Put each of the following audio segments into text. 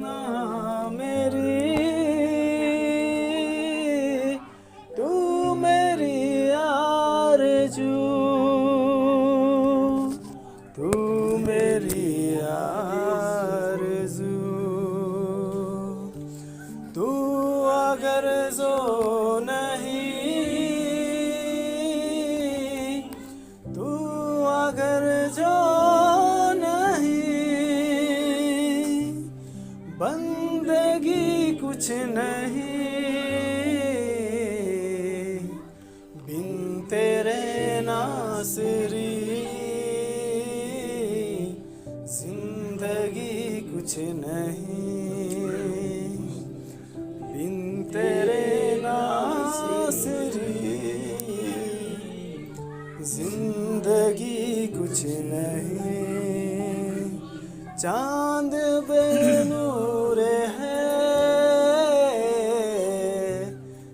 ना मेरी, तू मेरी आरज़ू, तू मेरी आरज़ू, तू अगर जो नहीं, तू अगर जो नहीं, बंदगी कुछ नहीं, बिन तेरे नासरी, जिंदगी कुछ नहीं, बिन तेरे नासरी, जिंदगी कुछ नहीं। चांद बेनूर है,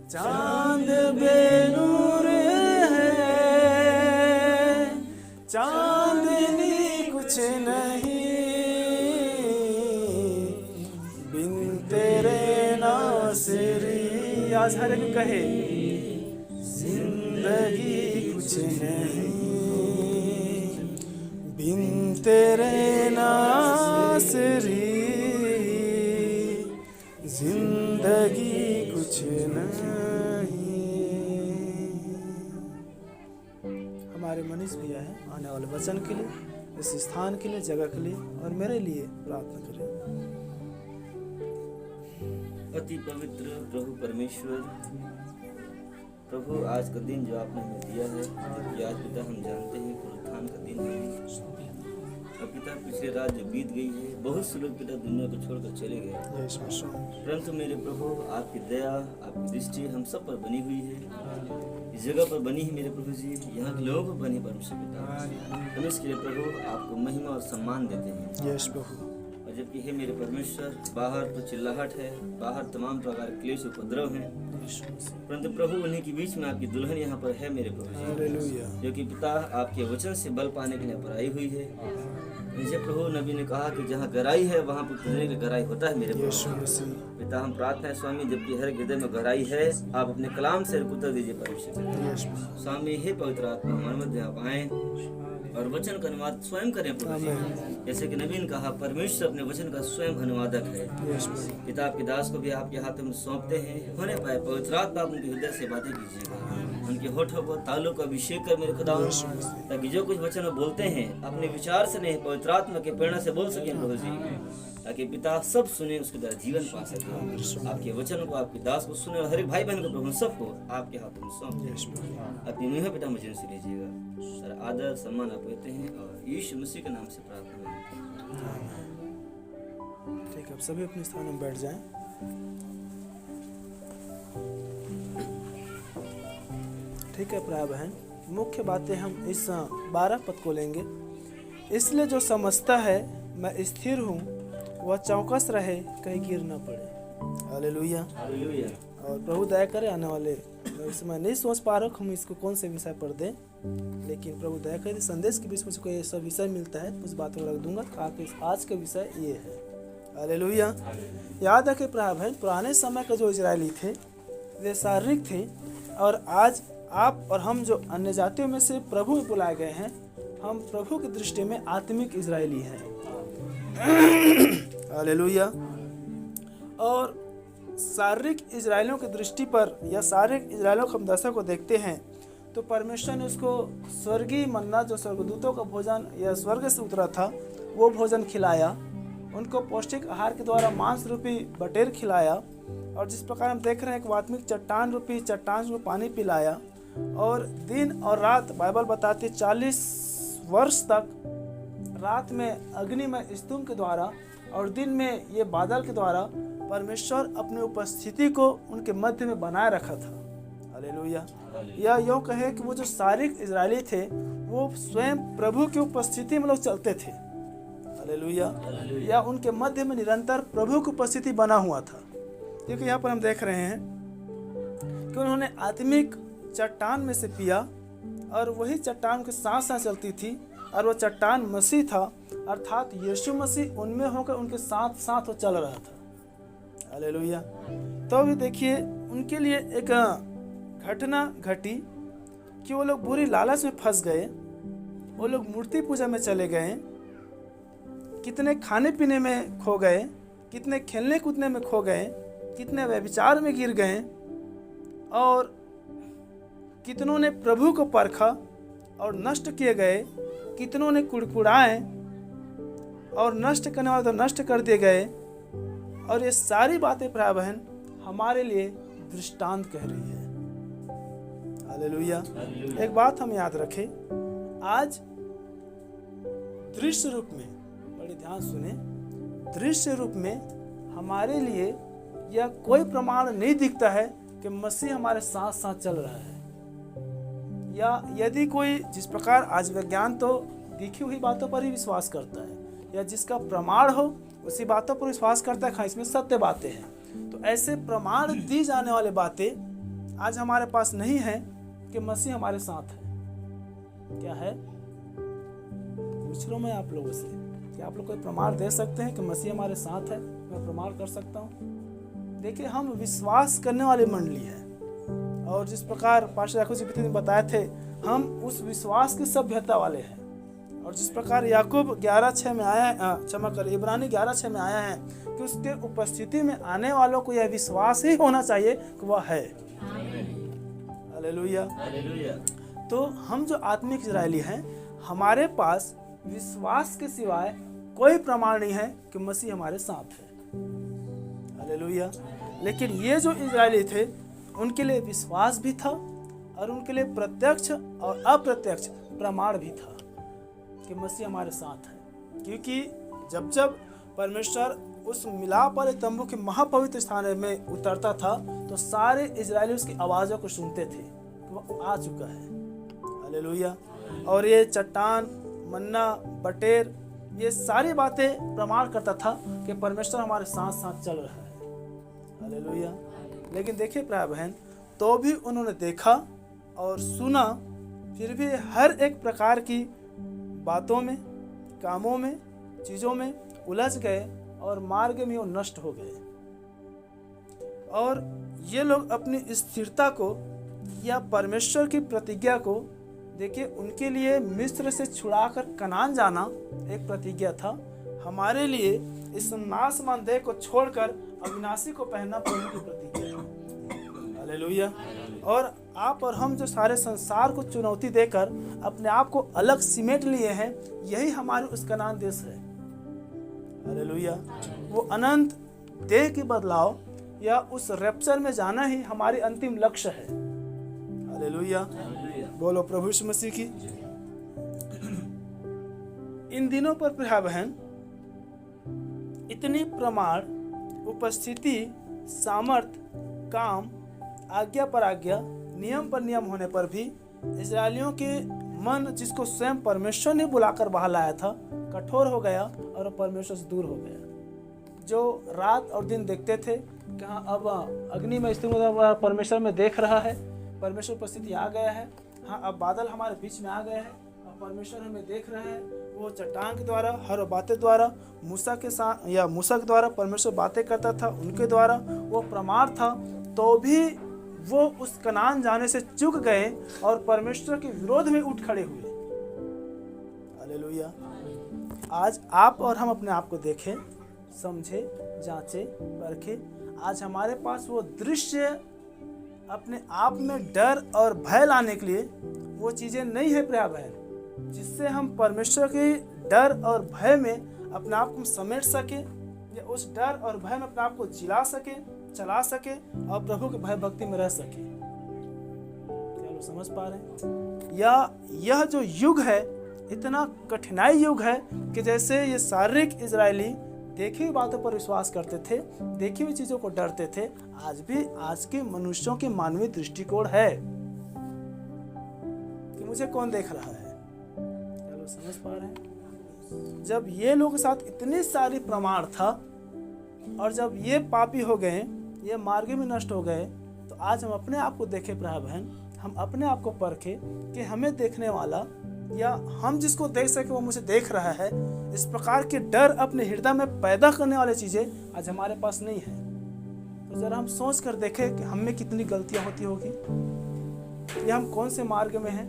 चांद बेनूर है, चांदनी कुछ नहीं, बिन तेरे नासरी। आज हर एक कहे जिंदगी कुछ नहीं, बिन तेरे नासरी, जिंदगी कुछ नहीं। हमारे मनीष भैया हैं, आने वाले वचन के लिए, इस स्थान के लिए, जगह के लिए और मेरे लिए प्रार्थना करें। अति पवित्र प्रभु परमेश्वर, प्रभु आज का दिन जो आपने हमें दिया है, जबकि आज पिता हम जानते हैं पुनरुत्थान का दिन है, और पिता पिछले रात जो बीत गई है, बहुत से लोग पिता दुनिया को छोड़कर चले गए, परंतु मेरे प्रभु आपकी दया, आपकी दृष्टि हम सब पर बनी हुई है, इस जगह पर बनी है मेरे प्रभु जी, यहाँ के लोगों पर बनी परमेश्वर पिता। हम इसके लिए प्रभु आपको महिमा और सम्मान देते हैं। यस प्रभु। और जबकि है मेरे परमेश्वर, बाहर तो चिल्लाहट है, बाहर तमाम प्रकार के क्लेश उपद्रव हैं, परंतु प्रभु उन्हीं के बीच में आपकी दुल्हन यहाँ पर है मेरे प्रभु जी, जो कि पिता आपके वचन से बल पाने के लिए पर आई हुई है। जैसे प्रभु नबी ने कहा कि जहाँ गहराई है वहाँ पर उतरने की गहराई होता है मेरे प्रभु पिता। हम प्रार्थना है स्वामी, जबकि हर हृदय में गहराई है, आप अपने कलाम से उतर दीजिए परमेश्वर स्वामी। हे पवित्र आत्मा, हमारे मध्य आप आए और वचन का अनुवाद स्वयं करें प्रभु जी। जैसे कि नबी ने कहा, परमेश्वर अपने वचन का स्वयं अनुवादक है। पिता आपके दास को भी आपके हाथों में सौंपते हैं, होने पाए पवित्र आत्मा उनके हृदय से बातें कीजिएगा, उनके होठों को तालों का अभिषेक कर मेरे खुदा, ताकि जो कुछ वचन वो बोलते हैं अपने विचार से नहीं, पवित्र आत्मा के प्रेरणा से बोल सके प्रभु जी, ताकि पिता सब सुने, उसके द्वारा जीवन पा सके। आपके वचन को, आपके दास को सुने, और हर एक भाई बहन को प्रभु सबको आपके हाथों में सौंप दे। अपनी मुँह पिता मुझे से लीजिएगा, सर आदर सम्मान आप देते हैं, और यीशु मसीह के नाम से प्रार्थना है। ठीक है, अब सभी अपने स्थान में बैठ जाएं। ठीक है प्राय बहन, मुख्य बातें हम इस 12 पद को लेंगे। इसलिए जो समझता है मैं स्थिर हूँ, वह चौकस रहे, कहीं गिर न पड़े। हालेलुया। और प्रभु दया करे, आने वाले इस समय नहीं सोच पा रहा हम इसको कौन से विषय पर दें, लेकिन प्रभु दया करे संदेश के बीच मुझको ये सब विषय मिलता है, उस बात को रख दूंगा। आज का विषय ये है। हालेलुया। याद रखे प्राय बहन, पुराने समय के जो इजरायली थे वे शारीरिक थे, और आज आप और हम जो अन्य जातियों में से प्रभु में बुलाए गए हैं, हम प्रभु की दृष्टि में आत्मिक इजरायली हैं। हालेलुया। और शारीरिक इजरायलियों की दृष्टि पर, या शारीरिक इजरायलियों की हम दशा को देखते हैं, तो परमेश्वर ने उसको स्वर्गीय मन्ना, जो स्वर्गदूतों का भोजन या स्वर्ग से उतरा था, वो भोजन खिलाया। उनको पौष्टिक आहार के द्वारा मांस रूपी बटेर खिलाया, और जिस प्रकार हम देख रहे हैं कि आत्मिक चट्टान रूपी चट्टान को पानी पिलाया, और दिन और रात बाइबल बताती 40 वर्ष तक रात में अग्नि में स्तंभ के द्वारा और दिन में ये बादल के द्वारा परमेश्वर अपनी उपस्थिति को उनके मध्य में बनाए रखा था। हालेलुया। या यूँ कहे कि वो जो शारीरिक इजरायली थे वो स्वयं प्रभु की उपस्थिति में लोग चलते थे। हालेलुया। या उनके मध्य में निरंतर प्रभु की उपस्थिति बना हुआ था, क्योंकि यहाँ पर हम देख रहे हैं कि उन्होंने आत्मिक चट्टान में से पिया, और वही चट्टान के साथ साथ चलती थी, और वो चट्टान मसीह था, अर्थात यीशु मसीह उनमें होकर उनके साथ साथ वो चल रहा था। हालेलुया। तो अभी देखिए उनके लिए एक घटना घटी कि वो लोग बुरी लालच में फंस गए, वो लोग मूर्ति पूजा में चले गए, कितने खाने पीने में खो गए, कितने खेलने कूदने में खो गए, कितने व्यभिचार में गिर गए, और कितनों ने प्रभु को परखा और नष्ट किए गए, कितनों ने कुड़कुड़ाए और नष्ट करने वाले तो नष्ट कर दिए गए। और ये सारी बातें प्राय बहन हमारे लिए दृष्टांत कह रही है। हालेलुया। एक बात हम याद रखें, आज दृश्य रूप में, बड़े ध्यान सुने, दृश्य रूप में हमारे लिए यह कोई प्रमाण नहीं दिखता है कि मसीह हमारे साथ साथ चल रहा है। या यदि कोई, जिस प्रकार आज विज्ञान तो दिखी हुई बातों पर ही विश्वास करता है, या जिसका प्रमाण हो उसी बातों पर विश्वास करता है, इसमें सत्य बातें हैं। तो ऐसे प्रमाण दी जाने वाली बातें आज हमारे पास नहीं है कि मसीह हमारे साथ है। क्या है? पूछ रहा हूं मैं आप लोगों से कि आप लोग कोई प्रमाण दे सकते हैं कि मसीह हमारे साथ है? मैं प्रमाण कर सकता हूं। देखिए, हम विश्वास करने वाली मंडली है, और जिस प्रकार पास्टर याकूब जी पिता ने बताए थे, हम उस विश्वास की सभ्यता वाले हैं। और जिस प्रकार याकूब 11:6 में आया है, क्षमा करें, इब्रानी 11:6 में आया है कि उसके उपस्थिति में आने वालों को यह विश्वास ही होना चाहिए कि वह है। हालेलुया। तो हम जो आत्मिक इजरायली हैं, हमारे पास विश्वास के सिवाय कोई प्रमाण नहीं है कि मसीह हमारे साथ है। हालेलुया। लेकिन ये जो इजरायली थे, उनके लिए विश्वास भी था और उनके लिए प्रत्यक्ष और अप्रत्यक्ष प्रमाण भी था कि मसीह हमारे साथ है। क्योंकि जब जब परमेश्वर उस मिलाप वाले तंबू के महापवित्र स्थान में उतरता था, तो सारे इजरायली उसकी आवाज़ों को सुनते थे कि वह आ चुका है। हालेलुया। और ये चट्टान, मन्ना, बटेर, ये सारी बातें प्रमाण करता था कि परमेश्वर हमारे साथ साथ चल रहा है। हालेलुया। लेकिन देखिए प्राय बहन, तो भी उन्होंने देखा और सुना, फिर भी हर एक प्रकार की बातों में, कामों में, चीज़ों में उलझ गए और मार्ग में वो नष्ट हो गए। और ये लोग अपनी स्थिरता को या परमेश्वर की प्रतिज्ञा को, देखिए, उनके लिए मिस्र से छुड़ाकर कनान जाना एक प्रतिज्ञा था। हमारे लिए इस नाशमान देह को छोड़कर अविनाशी को पहनना प्रभु की प्रतिज्ञा है। हालेलुया। और आप और हम जो सारे संसार को चुनौती देकर अपने आप को अलग सिमेट लिए हैं, यही हमारे उस कनान देश है। हालेलुया। वो अनंत देह की बदलाव या उस रैप्चर में जाना ही हमारी अंतिम लक्ष्य है। हालेलुया। बोलो प्रभु यीशु मसीह की। इन दिनों पर प्रिय बहन, इतनी प्रमाण, उपस्थिति, सामर्थ, काम, आज्ञा पर आज्ञा, नियम पर नियम होने पर भी इस्राएलियों के मन, जिसको स्वयं परमेश्वर ने बुलाकर बाहर लाया था, कठोर हो गया और परमेश्वर से दूर हो गया। जो रात और दिन देखते थे कि हाँ अब अग्नि में स्थिर परमेश्वर में देख रहा है, परमेश्वर उपस्थिति आ गया है, हाँ अब बादल हमारे बीच में आ गए हैं, अब परमेश्वर हमें देख रहे हैं। वो चट्टान के द्वारा, हर बातें द्वारा, मूसा के साथ या मूसा के द्वारा परमेश्वर बातें करता था, उनके द्वारा वो प्रमाण था। तो भी वो उस कनान जाने से चूक गए और परमेश्वर के विरोध में उठ खड़े हुए। हालेलुया। आज आप और हम अपने आप को देखें, समझे, जांचे, परखे। आज हमारे पास वो दृश्य, अपने आप में डर और भय लाने के लिए वो चीज़ें नहीं है प्रिय बहन, जिससे हम परमेश्वर के डर और भय में अपने आप को समेट सके, या उस डर और भय में अपने आप को जिला सके, चला सके और प्रभु के भय भक्ति में रह सके। क्या लोग समझ पा रहे हैं? या यह जो युग है, इतना कठिनाई युग है कि जैसे ये शारीरिक इजरायली देखी हुई बातों पर विश्वास करते थे, देखी हुई चीजों को डरते थे, आज भी आज के मनुष्यों के मानवीय दृष्टिकोण है कि मुझे कौन देख रहा है। क्या लोग समझ पा रहे हैं? जब ये लोगों के साथ इतनी सारी प्रमाण था और जब ये पापी हो गए, ये मार्ग में नष्ट हो गए, तो आज हम अपने आप को देखें प्राय बहन, हम अपने आप को परखें कि हमें देखने वाला या हम जिसको देख सके वो मुझे देख रहा है। इस प्रकार के डर अपने हृदय में पैदा करने वाली चीज़ें आज हमारे पास नहीं है। तो ज़रा हम सोच कर देखें कि हम में कितनी गलतियां होती होगी, या हम कौन से मार्ग में हैं,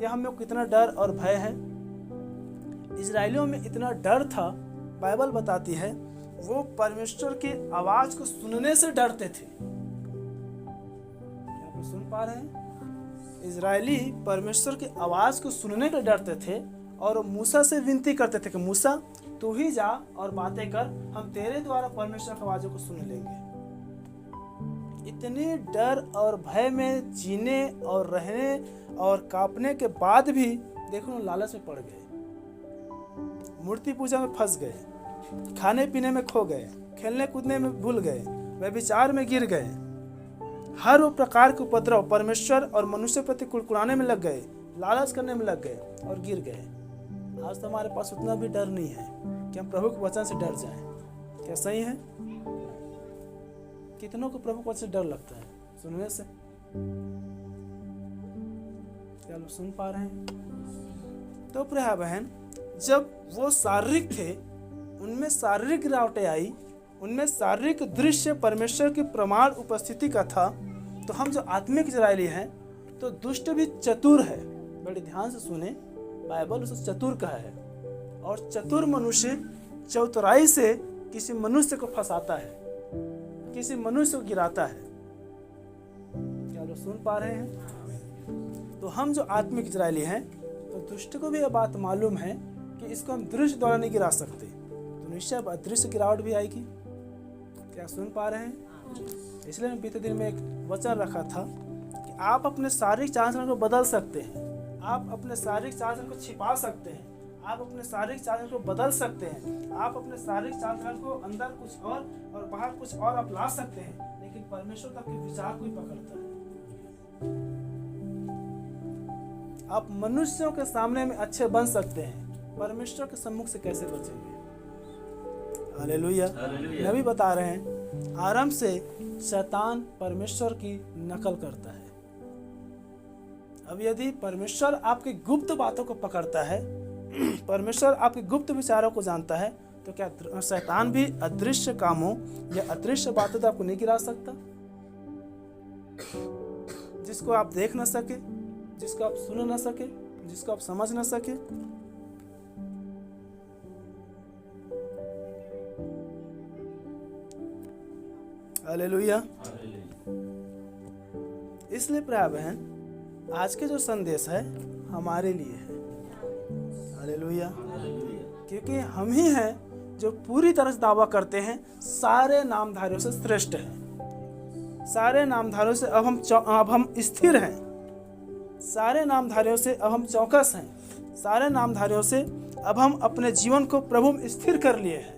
या हमें कितना डर और भय है। इजराइलियों में इतना डर था, बाइबल बताती है वो परमेश्वर की आवाज को सुनने से डरते थे। आप सुन पा रहे हैं? इजरायली परमेश्वर की आवाज को सुनने के डरते थे और मूसा से विनती करते थे कि मूसा तू ही जा और बातें कर, हम तेरे द्वारा परमेश्वर की आवाज़ों को सुन लेंगे। इतने डर और भय में जीने और रहने और कांपने के बाद भी देखो लालच में पड़ गए, मूर्ति पूजा में फंस गए, खाने पीने में खो गए, खेलने कूदने में भूल गए, व्यभिचार में गिर गए, हर वो प्रकार के उपद्रव परमेश्वर और मनुष्य प्रति कुड़कुड़ाने में लग गए, लालच करने में लग गए और गिर गए। आज तो हमारे पास उतना भी डर नहीं है कि हम प्रभु के वचन से डर जाएं। क्या सही है? कितनों को प्रभु के वचन से डर लगता है सुनने से? क्या लोग सुन पा रहे हैं? तो प्रिय बहन, जब वो शारीरिक थे, उनमें शारीरिक गिरावटें आई, उनमें शारीरिक दृश्य परमेश्वर की प्रमाण उपस्थिति का था, तो हम जो आत्मिक इजरायली हैं, तो दुष्ट भी चतुर है। बड़े ध्यान से सुने, बाइबल उसे चतुर कहा है, और चतुर मनुष्य चतुराई से किसी मनुष्य को फंसाता है, किसी मनुष्य को गिराता है। क्या लोग सुन पा रहे हैं? तो हम जो आत्मिक इजरायली हैं, तो दुष्ट को भी यह बात मालूम है कि इसको हम दृश्य द्वारा नहीं गिरा सकते, तो निश्चय अदृश्य गिरावट भी आएगी। क्या सुन पा रहे हैं? इसलिए मैं बीते दिन में एक वचन रखा था कि आप अपने शारीरिक चाल चलन को बदल सकते हैं, आप अपने शारीरिक चाल चलन को छिपा सकते हैं, आप अपने शारीरिक चाल चलन को बदल सकते हैं, आप अपने शारीरिक चाल चलन को अंदर कुछ और बाहर कुछ और आप ला सकते हैं, लेकिन परमेश्वर तो आपके विचार को ही पकड़ता है। आप मनुष्यों के सामने में अच्छे बन सकते हैं, परमेश्वर के सम्मुख से कैसे बचेंगे? हालेलुया। नबी बता रहे हैं, आरंभ से शैतान परमेश्वर की नकल करता है। अब यदि परमेश्वर आपकी गुप्त बातों को पकड़ता है, परमेश्वर आपके गुप्त विचारों को जानता है, तो क्या शैतान भी अदृश्य कामों या अदृश्य बातों तो आपको नहीं गिरा सकता? जिसको आप देख ना सके, जिसको आप सुन ना सके, जिसको आप समझ ना सके। हालेलुया। इसलिए प्रिय बहन, आज के जो संदेश है हमारे लिए है। हालेलुया। क्योंकि हम ही हैं जो पूरी तरह से दावा करते हैं सारे नामधारियों से श्रेष्ठ हैं, सारे नामधारियों से अब हम स्थिर हैं, सारे नामधारियों से अब हम चौकस हैं, सारे नामधारियों से अब हम अपने जीवन को प्रभु में स्थिर कर लिए हैं।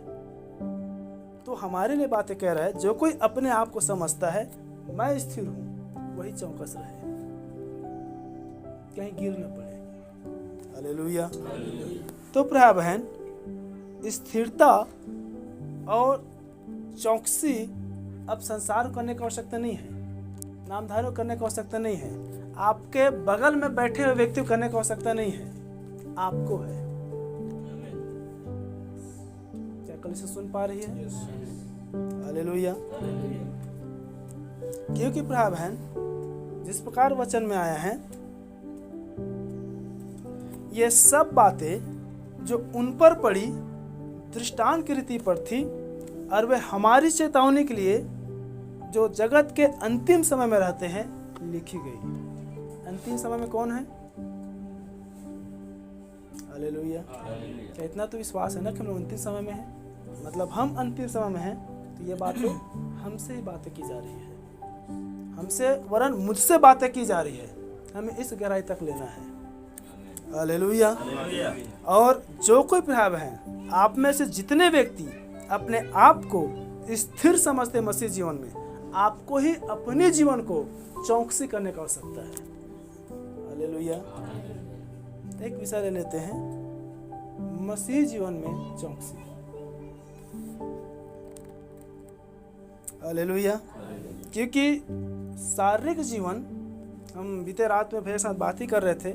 तो हमारे लिए बातें कह रहा है, जो कोई अपने आप को समझता है मैं स्थिर हूं, वही चौकस रहे, कहीं गिर न पड़े। हालेलुया। तो प्रिय बहन, स्थिरता और चौकसी अब संसार करने की आवश्यकता नहीं है, नामधारी करने की आवश्यकता नहीं है, आपके बगल में बैठे हुए व्यक्ति को करने की आवश्यकता नहीं है, आपको है। क्या कल से सुन पा रही है? हालेलुया। क्योंकि प्रिय बहन, जिस प्रकार वचन में आया है, ये सब बातें जो उन पर पड़ी दृष्टांत की रीति पर थी, और वे हमारी चेतावनी के लिए जो जगत के अंतिम समय में रहते हैं लिखी गई। अंतिम समय में कौन है? हालेलुया। क्या इतना तो विश्वास है ना कि हम लोग अंतिम समय में हैं? मतलब हम अंतिम समय में हैं, तो ये बातें हमसे ही बातें की जा रही है, हमसे वरन मुझसे बातें की जा रही है, हमें इस गहराई तक लेना है। हालेलुया। और जो कोई प्रिय है, आप में से जितने व्यक्ति अपने आप को स्थिर समझते मसीह जीवन में, आपको ही अपने जीवन को चौकसी करने की आवश्यकता है। हालेलुया। एक विषय ले लेते हैं, मसीह जीवन में चौकसी। हालेलुया। क्योंकि शारीरिक जीवन, हम बीते रात में भैया साथ बात ही कर रहे थे,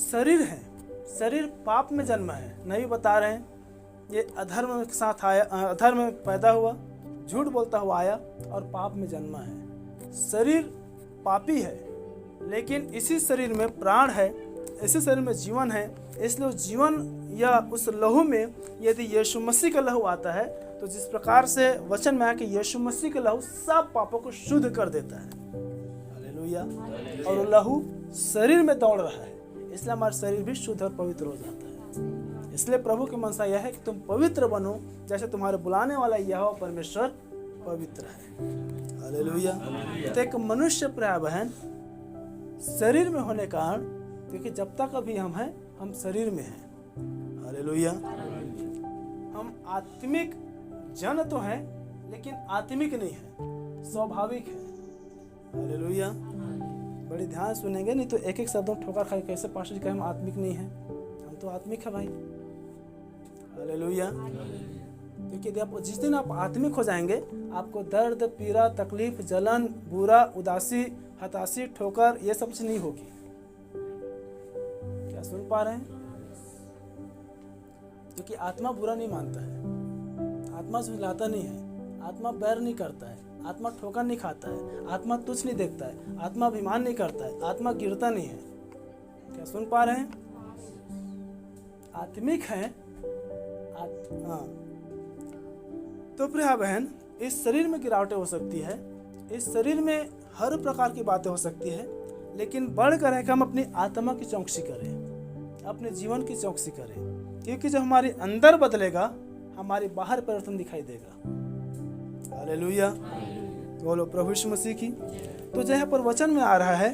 शरीर है, शरीर पाप में जन्मा है। नबी बता रहे हैं ये अधर्म के साथ आया, अधर्म में पैदा हुआ, झूठ बोलता हुआ आया और पाप में जन्मा है। शरीर पापी है, लेकिन इसी शरीर में प्राण है, इसी शरीर में जीवन है। इसलिए उस जीवन या उस लहू में यदि यीशु मसीह का लहू आता है, तो जिस प्रकार से वचन में है कि यीशु मसीह का लहू सब पापों को शुद्ध कर देता है। हालेलुया। और वो लहू शरीर में दौड़ रहा है, इसलिए हमारा शरीर भी शुद्ध और पवित्र हो जाता है। इसलिए प्रभु की मनसा यह है कि तुम पवित्र बनो, जैसे तुम्हारे बुलाने वाला यहोवा परमेश्वर पवित्र है। हालेलुया। तो एक मनुष्य प्रिय बहन शरीर में होने का कारण, क्योंकि जब तक अभी हम हैं, हम शरीर में हैं। हालेलुया। हम आत्मिक जन तो हैं, लेकिन आत्मिक नहीं है, स्वाभाविक है। हालेलुया। बड़ी ध्यान सुनेंगे, नहीं तो एक एक शब्दों ठोकर खाए कैसे पास्टर जी कहे हम आत्मिक नहीं है। हम तो आत्मिक है भाई। हालेलुया। क्योंकि जिस दिन आप आत्मिक हो जाएंगे, आपको दर्द, पीड़ा, तकलीफ, जलन, बुरा, उदासी, हताशी, ठोकर ये सब चीज नहीं होगी। क्या सुन पा रहे हैं? क्योंकि आत्मा बुरा नहीं मानता है, आत्मा झुलाता नहीं है, आत्मा बैर नहीं करता है, आत्मा ठोकर नहीं खाता है, आत्मा तुच्छ नहीं देखता है, आत्मा अभिमान नहीं करता है, आत्मा गिरता नहीं है। क्या सुन पा रहे हैं? आत्मिक है। हाँ। तो प्रिय बहन, इस शरीर में गिरावटें हो सकती है, इस शरीर में हर प्रकार की बातें हो सकती है, लेकिन बढ़कर है कि हम अपनी आत्मा की चौकसी करें, अपने जीवन की चौकसी करें, क्योंकि जब हमारे अंदर बदलेगा, हमारे बाहर परिवर्तन दिखाई देगा। हालेलुया। बोलो प्रभु यीशु मसीह की। तो जहाँ पर वचन में आ रहा है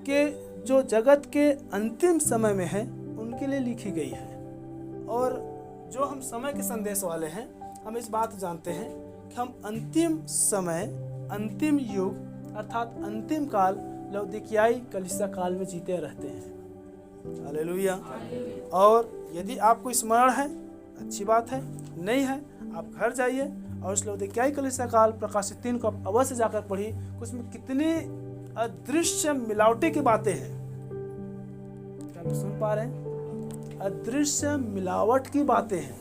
कि जो जगत के अंतिम समय में है, उनके लिए लिखी गई है। और जो हम समय के संदेश वाले हैं, हम इस बात जानते हैं कि हम अंतिम समय, अंतिम युग अर्थात अंतिम काल, लौदीकियाई कलीसिया काल में जीते रहते हैं। हालेलुया। और यदि आपको स्मरण है, अच्छी बात है, नहीं है आप घर जाइए और उस लौदीकियाई कलीसिया काल प्रकाशित 3 को आप अवश्य जाकर पढ़िए। उसमें कितनी अदृश्य मिलावटी की बातें हैं। क्या आप सुन पा रहे हैं? अदृश्य मिलावट की बातें हैं,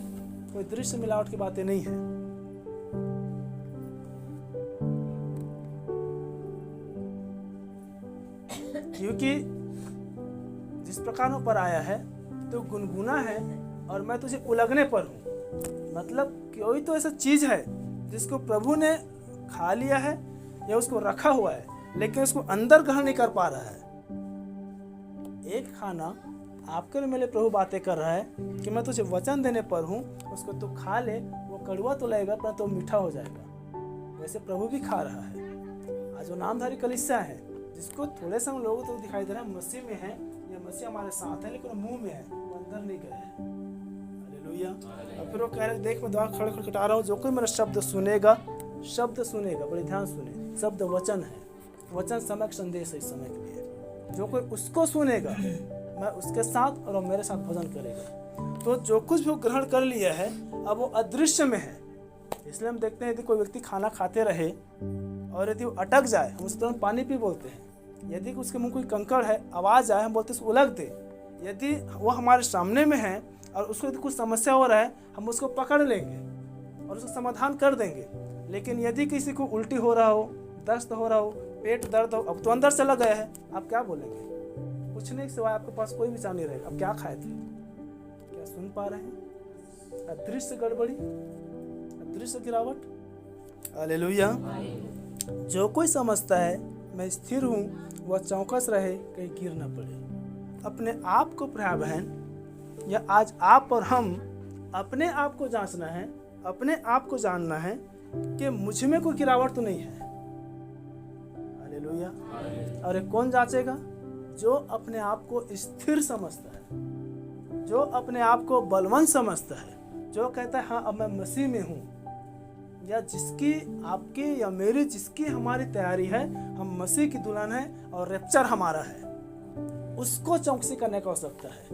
कोई दृश्य मिलावट की बातें नहीं है। क्योंकि जिस प्रकार ऊपर आया है तो गुनगुना है और मैं तुझे उलगने पर हूँ। मतलब कोई तो ऐसा चीज है जिसको प्रभु ने खा लिया है या उसको रखा हुआ है, लेकिन उसको अंदर ग्रहण नहीं कर पा रहा है। एक खाना आपके लिए मेरे प्रभु बातें कर रहा है कि मैं तुझे वचन देने पर हूँ, उसको तू खा ले, वो कड़वा तो लगेगा पर तो मीठा हो जाएगा। वैसे प्रभु भी खा रहा है। आज जो नामधारी कलीसिया है, जिसको थोड़े से लोगों तो दिखाई दे रहा है मसीह में है या मसीह हमारे साथ है, लेकिन मुंह में है, वो अंदर नहीं गए हैं। हालेलुया। और फिर वो कह रहे देख मैं द्वार खड़े खटखटा रहा हूँ, जो कोई मेरा शब्द सुनेगा, बड़े ध्यान सुने, शब्द वचन है, वचन समय का संदेश है इस समय के लिए। जो कोई उसको सुनेगा, मैं उसके साथ और वो मेरे साथ भोजन करेगा। तो जो कुछ भी वो ग्रहण कर लिया है, अब वो अदृश्य में है। इसलिए हम देखते हैं यदि कोई व्यक्ति खाना खाते रहे और यदि वो अटक जाए, हम उसको तुरंत पानी पी बोलते हैं। यदि उसके मुंह कोई कंकड़ है, आवाज आए, हम बोलते हैं उलग दे। यदि वो हमारे सामने में है और उसको यदि कुछ समस्या हो रहा है, हम उसको पकड़ लेंगे और उसका समाधान कर देंगे। लेकिन यदि किसी को उल्टी हो रहा हो, दस्त हो रहा हो, पेट दर्द हो, अब तो अंदर चला गया है, आप क्या बोलेंगे? कुछ नहीं, सिवाय आपके पास कोई विचार नहीं रहेगा। अब क्या खाए थे? क्या सुन पा रहे हैं? अदृश्य गड़बड़ी, अदृश्य गिरावट। हालेलुया। जो कोई समझता है मैं स्थिर हूँ, वह चौकस रहे, कहीं गिर न पड़े। अपने आप को प्रिय बहन, या आज आप और हम अपने आप को जांचना है, अपने आप को जानना है कि मुझ में कोई गिरावट तो नहीं है। हालेलुया। और ये कौन जांचेगा? जो अपने आप को स्थिर समझता है, जो अपने आप को बलवंत समझता है, जो कहता है हाँ अब मैं मसीह में हूँ, या जिसकी आपकी या मेरी जिसकी हमारी तैयारी है, हम मसीह की दुल्हन है और रैप्चर हमारा है, उसको चौकसी करने का आवश्यकता है।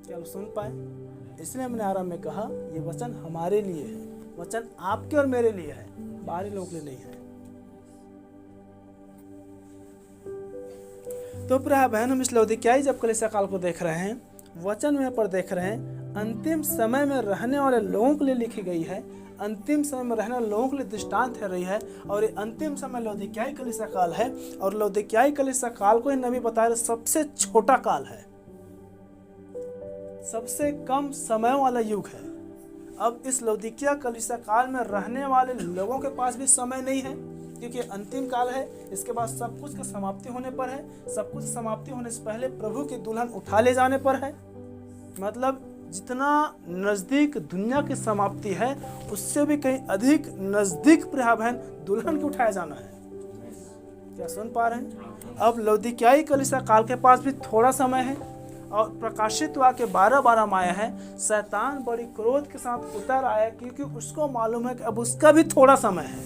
क्या आप सुन पाए? इसलिए हमने आरंभ में कहा ये वचन हमारे लिए है, वचन आपके और मेरे लिए है, बाहरी लोगों के लिए नहीं है। तो प्रिय बहन, हम इस लौदीकियाई जब कलीसिया काल को देख रहे हैं, वचन में पर देख रहे हैं, अंतिम समय में रहने वाले लोगों के लिए लिखी गई है। अंतिम समय में रहने वाले लोगों के लिए दृष्टांत है रही है। और ये अंतिम समय लौदीकियाई कलीसिया काल है, और लौदीकियाई कलीसिया काल को ही नबी बताया सबसे छोटा काल है, सबसे कम समय वाला युग है। अब इस लौदीकिया कलीसिया काल में रहने वाले लोगों के पास भी समय नहीं है, क्योंकि अंतिम काल है। इसके बाद सब कुछ का समाप्ति होने पर है। सब कुछ समाप्ति होने से पहले प्रभु की दुल्हन उठा ले जाने पर है। मतलब जितना नजदीक दुनिया की समाप्ति है, उससे भी कहीं अधिक नजदीक प्रिया बहन दुल्हन को उठाया जाना है। क्या सुन पा रहे हैं? अब लौदीकियाई कलीसिया काल के पास भी थोड़ा समय है, और प्रकाशित हुआ के 12 माया है। शैतान बड़ी क्रोध के साथ उतर आया, क्योंकि उसको मालूम है कि अब उसका भी थोड़ा समय है।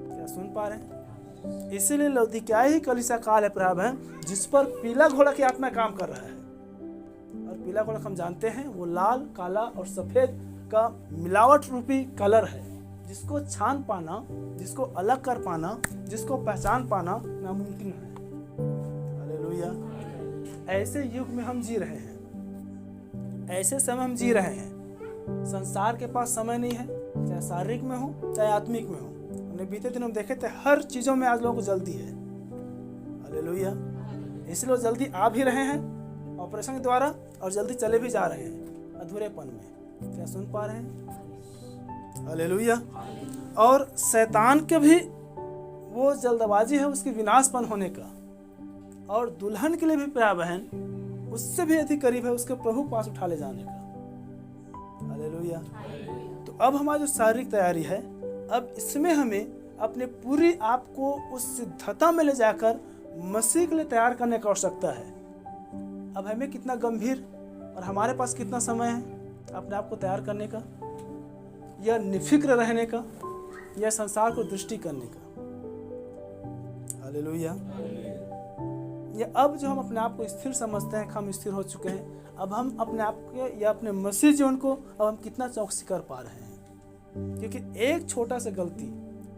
क्या सुन पा रहे हैं? इसीलिए लौदीकियाई कलीसिया काल है प्रिय बहन, जिस पर पीला घोड़ा की आत्मा काम कर रहा है। और पीला घोड़ा हम जानते हैं वो लाल, काला और सफेद का मिलावट रूपी कलर है, जिसको छान पाना, जिसको अलग कर पाना, जिसको पहचान पाना नामुमकिन है। हालेलुया। ऐसे युग में हम जी रहे हैं, ऐसे समय हम जी रहे हैं। संसार के पास समय नहीं है, चाहे शारीरिक में हो चाहे आत्मिक में हो। हमने बीते दिन हम देखे थे हर चीजों में आज लोगों को जल्दी है। हालेलुया। इसलिए जल्दी आ भी रहे हैं ऑपरेशन के द्वारा, और जल्दी चले भी जा रहे हैं अधूरेपन में। क्या सुन पा रहे हैं? हालेलुया। और शैतान के भी वो जल्दबाजी है उसकी विनाशपन होने का, और दुल्हन के लिए भी प्रिय बहन उससे भी अधिक करीब है उसके प्रभु पास उठा ले जाने का। हालेलुया। तो अब हमारी जो शारीरिक तैयारी है, अब इसमें हमें अपने पूरी आप को उस सिद्धता में ले जाकर मसीह के लिए तैयार करने की आवश्यकता है। अब हमें कितना गंभीर और हमारे पास कितना समय है अपने आप को तैयार करने का, या निफिक्र रहने का, या संसार को दृष्टि करने का। हालेलुया। या अब जो हम अपने आप को स्थिर समझते हैं, हम स्थिर हो चुके हैं, अब हम अपने आप के या अपने मसीह जीवन को अब हम कितना चौकसी कर पा रहे हैं। क्योंकि एक छोटा सा गलती,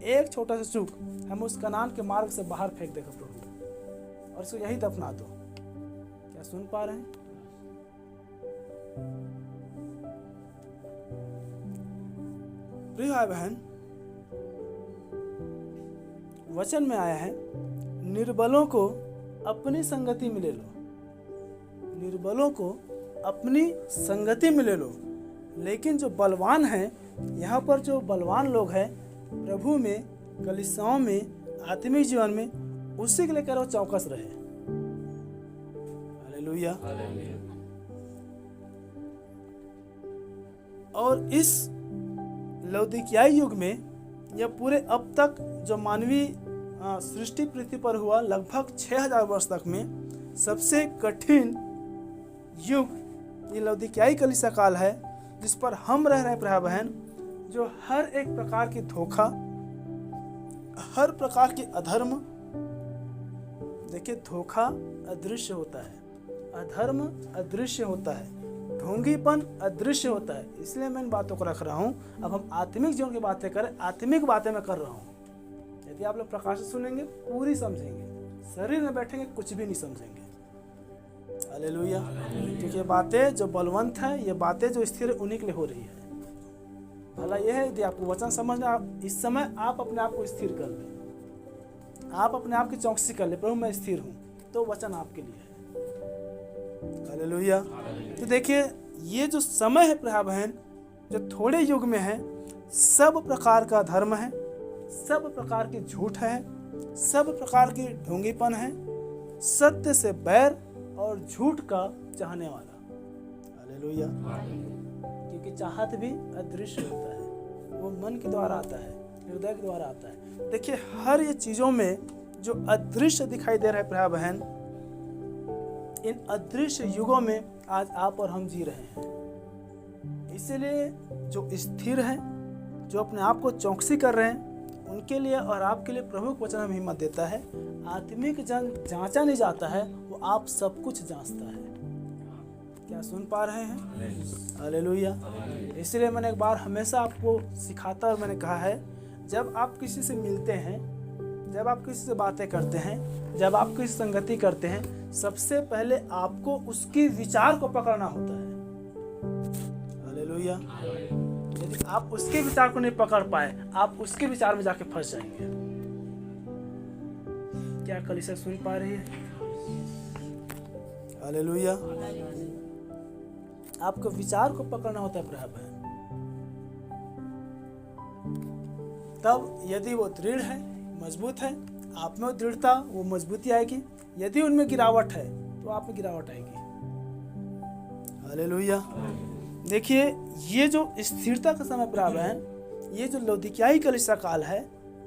एक छोटा सा चूक हम उस कनान के मार्ग से बाहर फेंक देगा प्रभु, और इसको यही दफना दो। क्या सुन पा रहे हैं? प्रिय भाई बहन, वचन में आया है निर्बलों को अपनी संगति में ले लो, निर्बलों को अपनी संगति में ले लो। लेकिन जो बलवान हैं, यहाँ पर जो बलवान लोग हैं प्रभु में, कलीसियाओं में, आत्मिक जीवन में, उसी के लिए करो चौकस रहे। हालेलुया। और इस लौदीकियाई युग में या पूरे अब तक जो मानवीय सृष्टि पृथ्वी पर हुआ लगभग 6000 वर्ष तक में सबसे कठिन युग ये लौदीकियाई कलीसिया काल है, जिस पर हम रह रहे हैं प्रिय बहन। जो हर एक प्रकार की धोखा, हर प्रकार की अधर्म, देखिए धोखा अदृश्य होता है, अधर्म अदृश्य होता है, ढोंगीपन अदृश्य होता है। इसलिए मैं इन बातों को रख रहा हूँ। अब हम आत्मिक जीवन की बातें करें, आत्मिक बातें मैं कर रहा हूँ। यदि आप लोग प्रकाश सुनेंगे पूरी समझेंगे, शरीर में बैठेंगे कुछ भी नहीं समझेंगे। हालेलुया। क्योंकि ये बातें जो बलवंत हैं, ये बातें जो स्थिर उन्हीं के लिए हो रही है। भला यह है यदि आपको वचन समझना, इस समय आप अपने आप को स्थिर कर ले, आप अपने आप की चौकसी कर ले, प्रभु मैं स्थिर हूँ, तो वचन आपके लिए है। हालेलुया। तो देखिए ये जो समय है प्रिय बहन, जो थोड़े युग में है, सब प्रकार का धर्म है, सब प्रकार की झूठ है, सब प्रकार की ढोंगीपन है, सत्य से बैर और झूठ का चाहने वाला। हालेलुया। क्योंकि चाहत भी अदृश्य होता है, वो मन के द्वारा आता है, हृदय के द्वारा आता है। देखिए हर ये चीजों में जो अदृश्य दिखाई दे रहा है प्रिय बहन, इन अदृश्य युगों में आज आप और हम जी रहे हैं। इसलिए जो स्थिर हैं, जो अपने आप को चौकसी कर रहे हैं, उनके लिए और आपके लिए प्रभु का वचन हमें हिम्मत देता है। आत्मिक जन जांचा नहीं जाता है, वो आप सब कुछ जांचता है। क्या सुन पा रहे हैं? हालेलुया। इसलिए मैंने एक बार हमेशा आपको सिखाता और मैंने कहा है, जब आप किसी से मिलते हैं, जब आप किसी से बातें करते हैं, जब आप किसी संगति करते हैं, सबसे पहले आपको उसकी विचार को पकड़ना होता है। हालेलुया। यदि आप उसके विचार को नहीं पकड़ पाए, आप उसके विचार में जाके फंस जाएंगे। क्या कलीसिया सुन पा रही है? हालेलुया। आपको विचार को पकड़ना होता है प्रिय बहन। तब यदि वो दृढ़ है, मजबूत है, आप में दृढ़ता, वो मजबूती आएगी। यदि उनमें गिरावट है तो आप में गिरावट आएगी। हालेलुया। देखिए, ये जो स्थिरता का समय प्रिय बहन, ये जो लौदीकियाई कलीसिया काल है,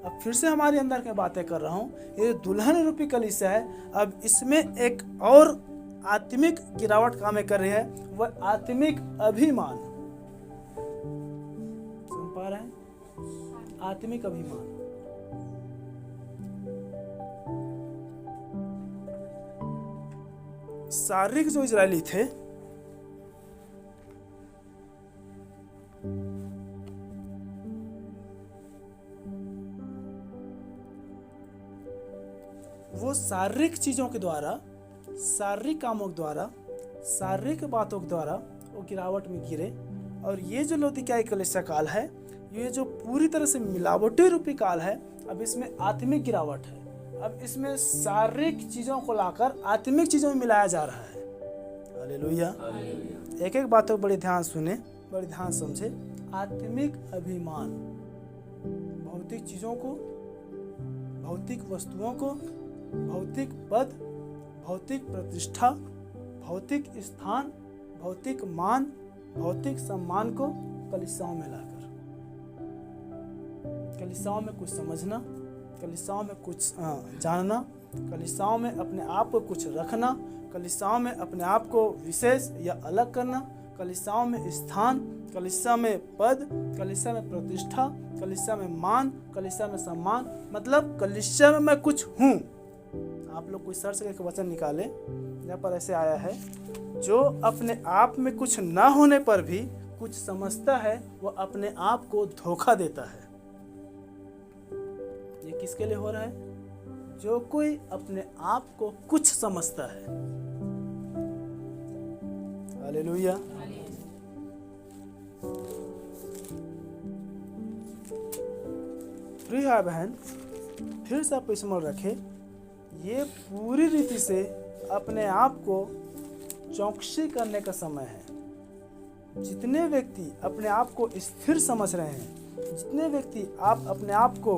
अब फिर से हमारे अंदर की बातें कर रहा हूँ, ये दुल्हन रूपी कलीसिया है। अब इसमें एक और आत्मिक गिरावट काम कर रही है, वह आत्मिक अभिमान। सुन पा रहे हैं? आत्मिक अभिमान। शारीरिक जो इजरायली थे, वो शारीरिक चीजों के द्वारा, शारीरिक कामों के द्वारा, शारीरिक बातों के द्वारा वो गिरावट में गिरे। और ये जो लौदीकियाई कलीसिया काल है, ये जो पूरी तरह से मिलावटी रूपी काल है, अब इसमें आत्मिक गिरावट है। अब इसमें शारीरिक चीजों को लाकर आत्मिक चीजों में मिलाया जा रहा है। हालेलुया। एक एक बातों को बड़ी ध्यान सुने, बड़ी ध्यान समझे। आत्मिक अभिमान, भौतिक चीजों को, भौतिक वस्तुओं को, भौतिक पद, भौतिक प्रतिष्ठा, भौतिक स्थान, भौतिक मान, भौतिक सम्मान को कलीसियाओं में लाकर, कलीसियाओं में कुछ समझना, कलीसियाओं में कुछ जानना, कलीसियाओं में अपने आप को कुछ रखना, कलीसियाओं में अपने आप को विशेष या अलग करना, कलीसियाओं में स्थान, कलीसिया में पद, कलीसिया में प्रतिष्ठा, कलीसिया में मान, कलीसिया में सम्मान, मतलब कलीसिया में मैं कुछ हूँ। आप लोग कोई सर्च करके वचन निकाले, यहाँ पर ऐसे आया है, जो अपने आप में कुछ ना होने पर भी कुछ समझता है, वो अपने आप को धोखा देता है। ये किसके लिए हो रहा है? जो कोई अपने आप को कुछ समझता है। हालेलुया। प्रिय बहन, फिर से आप स्मरण रखें, ये पूरी रीति से अपने आप को चौकसी करने का समय है। जितने व्यक्ति अपने आप को स्थिर समझ रहे हैं, जितने व्यक्ति आप अपने आप को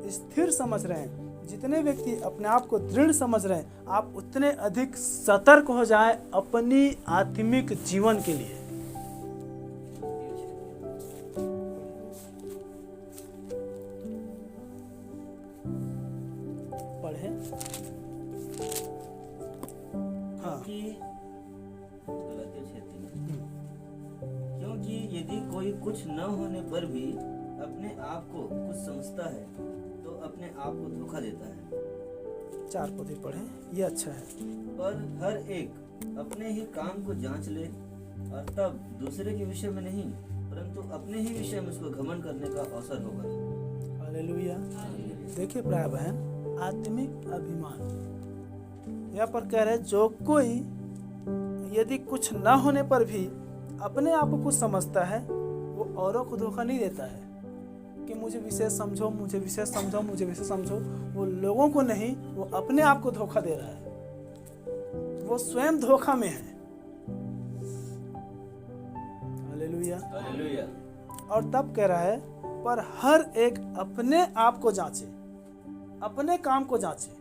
स्थिर समझ रहे हैं, जितने व्यक्ति अपने आप को दृढ़ समझ रहे हैं, आप उतने अधिक सतर्क हो जाएं अपनी आत्मिक जीवन के लिए। पढ़े। हाँ। क्योंकि यदि कोई कुछ न होने पर भी अपने आप को कुछ समझता है तो अपने आप को धोखा देता है। 4 पद पढ़े, ये अच्छा है। पर हर एक अपने ही काम को जांच ले, और तब दूसरे के विषय में नहीं परंतु अपने ही विषय में उसको घमंड करने का अवसर होगा। हालेलुया। देखिए प्राय बहन, आत्मिक अभिमान यहाँ पर कह रहे, जो कोई यदि कुछ न होने पर भी अपने आप को कुछ समझता है, वो औरों को धोखा नहीं देता है कि मुझे विशेष समझो, मुझे विशेष समझो, मुझे विशेष समझो। वो लोगों को नहीं, वो अपने आप को धोखा दे रहा है। वो स्वयं धोखा में है। हालेलुया। हालेलुया। और तब कह रहा है, पर हर एक अपने आप को जांचे, अपने काम को जांचे,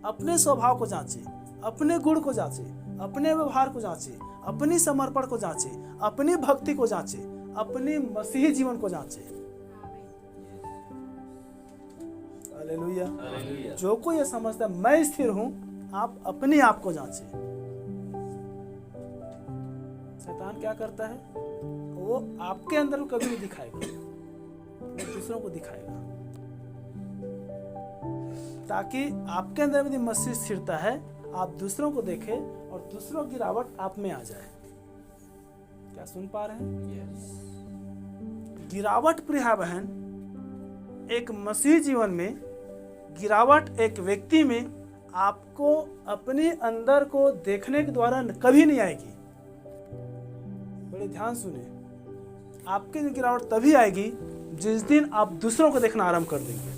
अपने स्वभाव को जांचे, अपने गुण को जांचे, अपने व्यवहार को जांचे, अपनी समर्पण को जांचे, अपनी भक्ति को जांचे, अपनी मसीही जीवन को जांचे। हालेलुया। जो कोई ये समझता है मैं स्थिर हूं, आप अपने आप को जांचे। शैतान क्या करता है? वो आपके अंदर को कभी नहीं दिखाएगा, वो दूसरों को दिखाएगा, ताकि आपके अंदर यदि मसीह स्थिरता है, आप दूसरों को देखें और दूसरों की गिरावट आप में आ जाए। क्या सुन पा रहे हैं? गिरावट प्रिय बहन, एक मसीह जीवन में गिरावट एक व्यक्ति में आपको अपने अंदर को देखने के द्वारा कभी नहीं आएगी। बड़े ध्यान सुने, आपके अंदर गिरावट तभी आएगी जिस दिन आप दूसरों को देखना आरंभ कर देंगे।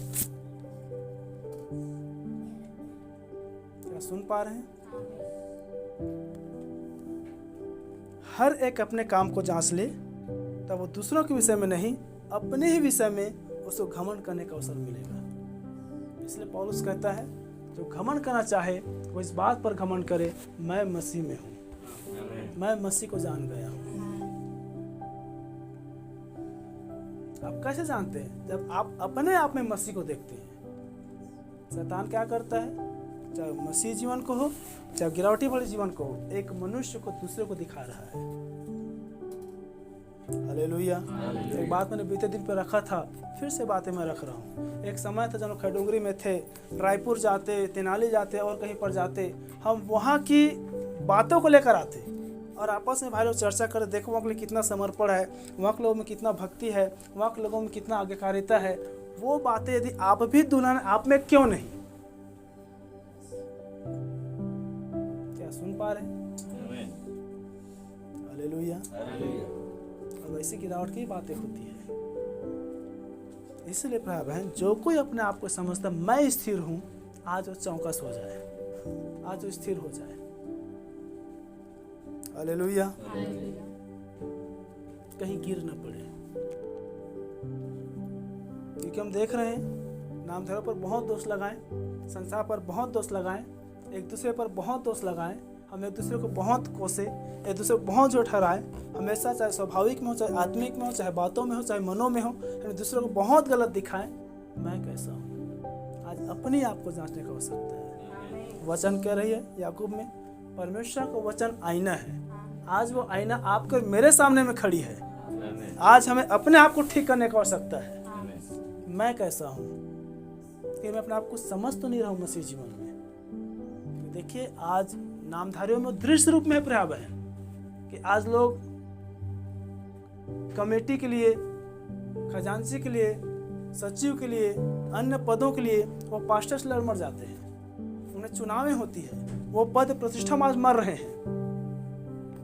क्या सुन पा रहे हैं? हर एक अपने काम को जांच ले, तब वो दूसरों के विषय में नहीं, अपने ही विषय में उसको घमंड करने का अवसर मिलेगा। इसलिए पौलुस कहता है, जो घमंड करना चाहे वो इस बात पर घमंड करे, मैं मसीह में हूँ, मैं मसीह को जान गया हूँ। आप कैसे जानते हैं? जब आप अपने आप में मसीह को देखते हैं। शैतान क्या करता है? चाहे मसीह जीवन को हो, चाहे गिरावटी भरे जीवन को हो, एक मनुष्य को दूसरे को दिखा रहा है। हालेलुया। एक बात मैंने बीते दिन पे रखा था, फिर से बातें मैं रख रहा हूँ। एक समय था जब हम खड़डूंगरी में थे, रायपुर जाते, तेनाली जाते और कहीं पर जाते, हम वहाँ की बातों को लेकर आते और आपस में भाई लोग चर्चा कर, देखो वहाँ के लिए कितना समर्पण है, वहाँ के लोगों में कितना भक्ति है, वहाँ के लोगों में कितना आज्ञाकारिता है। वो बातें यदि आप भी दुल्हन आप में क्यों नहीं? क्या सुन पा रहे हैं? हालेलुया। और ऐसी गिरावट की बातें होती है। इसलिए भाई बहन, जो कोई अपने आप को समझता मैं स्थिर हूँ, आज वो चौकस हो जाए, आज वो स्थिर हो जाए। हालेलुया। कहीं गिर न पड़े, क्योंकि हम देख रहे हैं नामधरों पर बहुत दोष लगाएं, संसार पर बहुत दोष लगाएं, एक दूसरे पर बहुत दोष लगाएं, हम एक दूसरे को बहुत कोसे, एक दूसरे को बहुत जो ठहराएं, हमेशा चाहे स्वाभाविक में हो, चाहे आत्मिक में हो, चाहे बातों में हो, चाहे मनों में हो, हम दूसरे को बहुत गलत दिखाएं। मैं कैसा हूँ? आज अपने आप को जांचने का आवश्यकता है। वचन कह रही है याकूब में, परमेश्वर का वचन आईना है। आज वो आईना आपके मेरे सामने में खड़ी है। आज हमें अपने आप को ठीक करने की आवश्यकता है। मैं कैसा हूँ? कि मैं अपने आप को समझ तो नहीं रहा हूँ मसीह जीवन में। देखिए आज नामधारियों में दृश्य रूप में प्रभाव है कि आज लोग कमेटी के लिए, खजांची के लिए, सचिव के लिए, अन्य पदों के लिए वो पास्टर से लड़ मर जाते हैं। उन्हें चुनावें होती है, वो पद प्रतिष्ठा आज मर रहे हैं।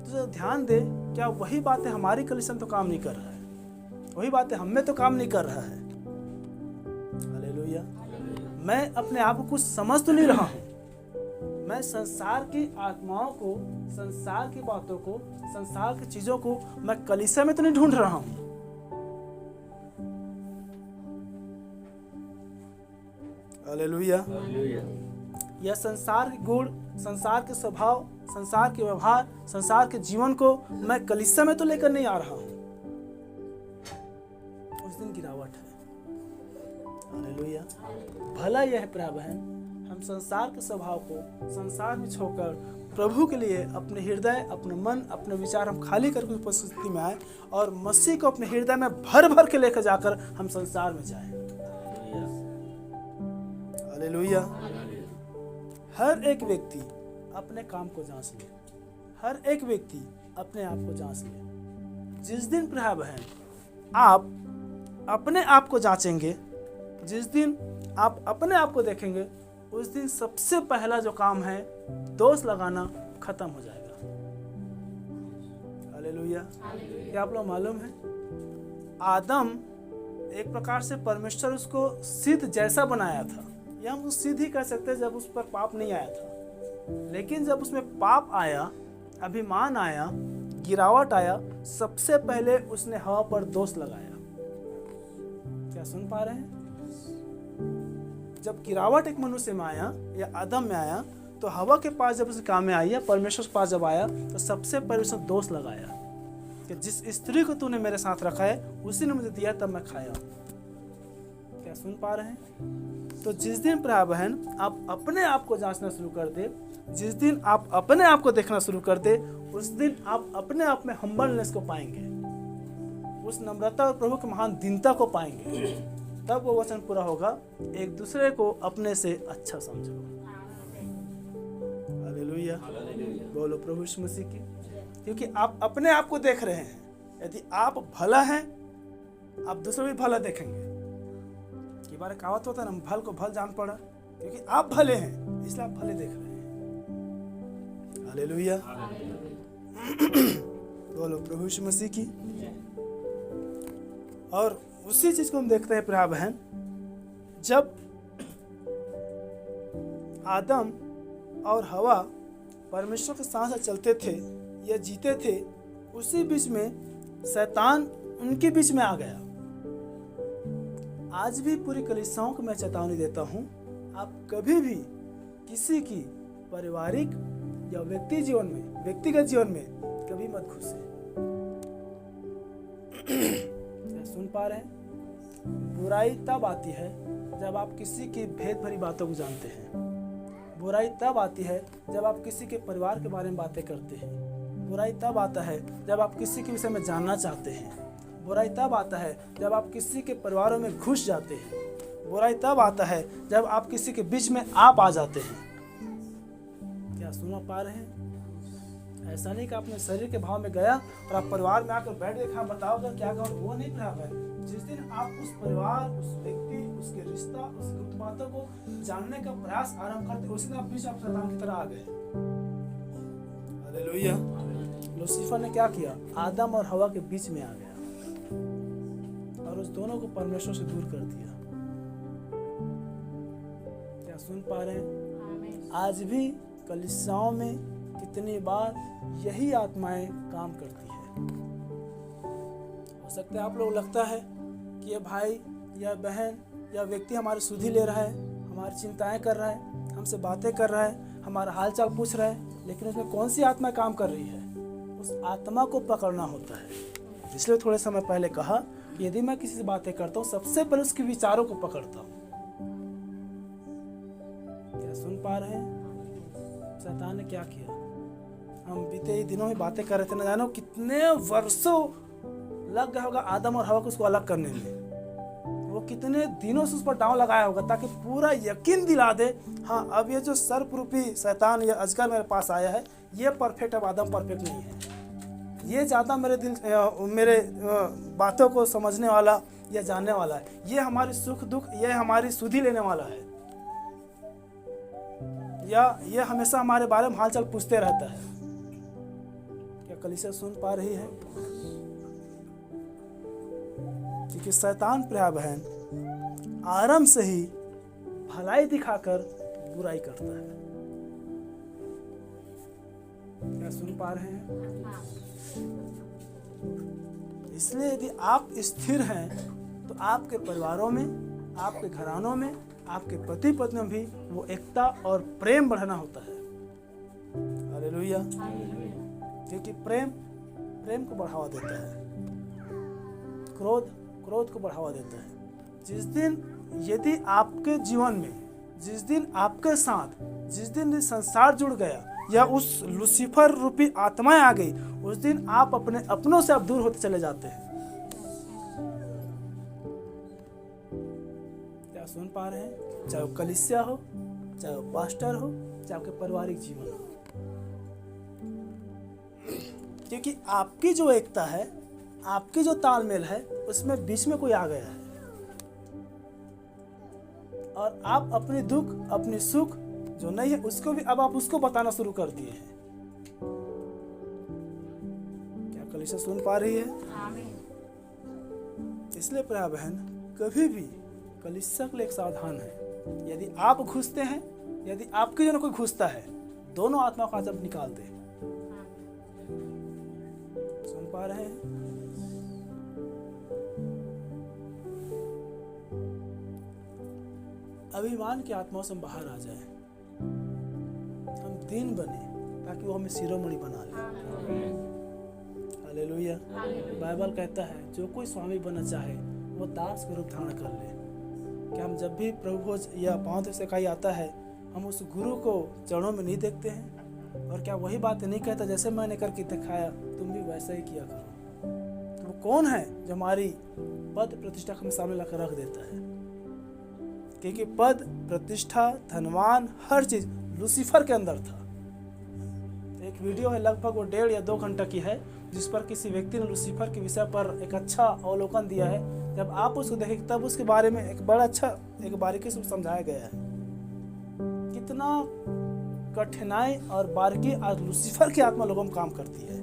तो ध्यान दे, क्या वही बातें हमारी कलीसिया में तो काम नहीं कर रहा है? वही बातें हम में तो काम नहीं कर रहा है। हालेलुया। मैं अपने आप को कुछ समझ तो नहीं रहा हूँ। मैं संसार की आत्माओं को, संसार की बातों को, संसार की चीजों को मैं कलीसिया में तो नहीं ढूंढ रहा हूँ। हालेलुया। यह संसार के गुण, संसार के स्वभाव, संसार के व्यवहार, संसार के जीवन को मैं कलीसिया में तो लेकर नहीं आ रहा हूँ। उस दिन गिरावट है। हालेलुया। भला यह है प्रिय बहन, हम संसार के स्वभाव को संसार में छोड़कर प्रभु के लिए अपने हृदय, अपने मन, अपने विचार हम खाली करके उपस्थिति में आए और मसीह को अपने हृदय में भर भर के लेकर जाकर हम संसार में जाएं। हालेलुया। हर एक व्यक्ति अपने काम को जांच ले, हर एक व्यक्ति अपने आप को जांच ले। जिस दिन प्रिय बहन आप अपने आप को जांचेंगे, जिस दिन आप अपने आप को देखेंगे, उस दिन सबसे पहला जो काम है दोष लगाना खत्म हो जाएगा। हालेलुया। क्या आप लोग मालूम है, आदम एक प्रकार से परमेश्वर उसको सिद्ध जैसा बनाया था, या हम उस सिद्ध ही कह सकते हैं जब उस पर पाप नहीं आया था। लेकिन जब उसमें पाप आया, अभिमान आया, गिरावट आया, सबसे पहले उसने हवा पर दोष लगाया। क्या सुन पा रहे हैं? जब गिरावट एक मनुष्य में आया या आदम में आया, तो हवा के पास जब उसके काम में आई, या परमेश्वर के पास जब आया, तो सबसे पहले उसने दोष लगाया कि जिस स्त्री को तूने मेरे साथ रखा है उसी ने मुझे दिया, तब मैं खाया। क्या सुन पा रहे हैं? तो जिस दिन प्रिय बहन आप अपने आप को जांचना शुरू कर दे, जिस दिन आप अपने आप को देखना शुरू कर दे, उस दिन आप अपने आप में हम्बलनेस को पाएंगे, उस नम्रता और प्रभु की महान दीनता को पाएंगे। तब वो वचन पूरा होगा, एक दूसरे को अपने से अच्छा समझो। हालेलुया। बोलो प्रभु यीशु मसीह की। क्योंकि आप अपने आप को देख रहे हैं। यदि आप भला हैं, आप दूसरे भी भला देखेंगे। कई बार कहावत होता है ना, भल को भल जान पड़ा। क्योंकि आप भले हैं, इसलिए आप भले देख रहे हैं। हालेलुया। बोलो प्रभु यीशु मसीह की। और उसी चीज को हम देखते हैं प्रिय बहन, जब आदम और हवा परमेश्वर के साथ चलते थे या जीते थे, उसी बीच में शैतान उनके बीच में आ गया। आज भी पूरी कलीसियाओं को मैं चेतावनी देता हूँ, आप कभी भी किसी की पारिवारिक या व्यक्तिगत जीवन में कभी मत घुसे। सुन पा रहे हैं? बुराई तब आती है जब आप किसी की भेद भरी बातों को जानते हैं। बुराई तब आती है जब आप किसी के परिवार के बारे में बातें करते हैं। बुराई तब आता है जब आप किसी के विषय में जानना चाहते हैं। बुराई तब आता है जब आप किसी के परिवारों में घुस जाते हैं। बुराई तब आता है जब आप किसी के बीच में आप आ जाते हैं। क्या सुना पा रहे हैं? ऐसा नहीं कि आपने शरीर के भाव में गया और आप परिवार में आकर बैठ के बताओगे क्या कहो, वो नहीं प्रभाव है। जिस दिन आप उस परिवार, उस व्यक्ति, उसके रिश्ता, उसकी गुप्त बातों को जानने का प्रयास आरंभ करते, उसी दिन आप बीच आप शैतान की तरह आ गए। हालेलुया। लूसीफर ने क्या किया? आदम और हवा के बीच में आ गया और उस दोनों को परमेश्वर से दूर कर दिया। क्या सुन पा रहे हैं? आज भी कलीसियाओं में कितनी बार यही आत्माएं काम करती है। हो सकता है आप लोग लगता है कि ये भाई या बहन या व्यक्ति हमारी सुधि ले रहा है, हमारी चिंताएं कर रहा है, हमसे बातें कर रहा है, हमारा हाल चाल पूछ रहा है, लेकिन उसमें कौन सी आत्मा काम कर रही है? उस आत्मा को पकड़ना होता है। इसलिए थोड़े समय पहले कहा कि यदि मैं किसी से बातें करता हूँ, सबसे पहले उसके विचारों को पकड़ता हूँ। क्या सुन पा रहे हैं? शैतान ने क्या किया? हम बीते ही दिनों में बातें कर रहे थे, न जानो कितने वर्षों लग गया होगा आदम और हवा को उसको अलग करने में। वो कितने दिनों से उस पर दांव लगाया होगा ताकि पूरा यकीन दिला दे, हाँ अब ये जो सर्परूपी शैतान या अजगर मेरे पास आया है ये परफेक्ट है, आदम परफेक्ट नहीं है। ये ज़्यादा मेरे बातों को समझने वाला या जानने वाला है। ये हमारी सुख दुख, ये हमारी सुधि लेने वाला है, या ये हमेशा हमारे बारे में हालचाल पूछते रहता है। क्या कलीसिया सुन पा रही है? क्योंकि शैतान प्रिय बहन आरंभ से ही भलाई दिखाकर बुराई करता है। क्या सुन पा रहे हैं? इसलिए यदि आप स्थिर हैं तो आपके परिवारों में, आपके घरानों में, आपके पति पत्नी में भी वो एकता और प्रेम बढ़ाना होता है। हालेलुया। क्योंकि प्रेम को बढ़ावा देता है, क्रोध को बढ़ावा देता है। जिस दिन यदि आपके जीवन में, जिस दिन आपके साथ, जिस दिन संसार जुड़ गया या उस लूसीफर रूपी आत्माएं आ गई, उस दिन आप अपने अपनों से आप दूर होते चले जाते हैं। क्या सुन पा रहे हैं? चाहे वो कलीसिया हो, चाहे वो पास्टर हो, चाहे आपके पारिवारिक जीवन हो। क्योंकि आपकी जो एकता है, आपकी जो तालमेल है, उसमें बीच में कोई आ गया है और आप अपनी दुख, अपनी सुख जो नहीं है उसको भी अब आप उसको बताना शुरू कर दिए हैं। क्या कलीसिया सुन पा रही है? इसलिए प्रिय बहन, कभी भी कलीसिया के लिए एक सावधान है। यदि आप घुसते हैं, यदि आपके जन कोई घुसता है, दोनों आत्मा को जब निकाल दे। सुन पा रहे हैं? अभिमान की आत्माओं से हम बाहर आ जाए, हम दीन बने ताकि वो हमें शिरोमणि बना ले। हालेलुया। बाइबल कहता है जो कोई स्वामी बनना चाहे वो दास का रूप धारण कर ले। क्या हम जब भी प्रभु भोज या पांव सेकाई आता है, हम उस गुरु को चरणों में नहीं देखते हैं? और क्या वही बात नहीं कहता जैसे मैंने करके दिखाया तुम भी वैसा ही किया करो? तो वो कौन है जो हमारी पद प्रतिष्ठा को सामने लाकर रख देता है? क्योंकि पद प्रतिष्ठा, धनवान, हर चीज लूसीफर के अंदर था। एक वीडियो है, लगभग वो 1.5 या 2 घंटा की है, जिस पर किसी व्यक्ति ने लूसीफर के विषय पर एक अच्छा अवलोकन दिया है। जब आप उसको देखेंगे तब उसके बारे में एक बड़ा अच्छा, एक बारीकी से समझाया गया है। कितना कठिनाई और बारीकी आज लूसीफर की आत्मा लोगों में काम करती है।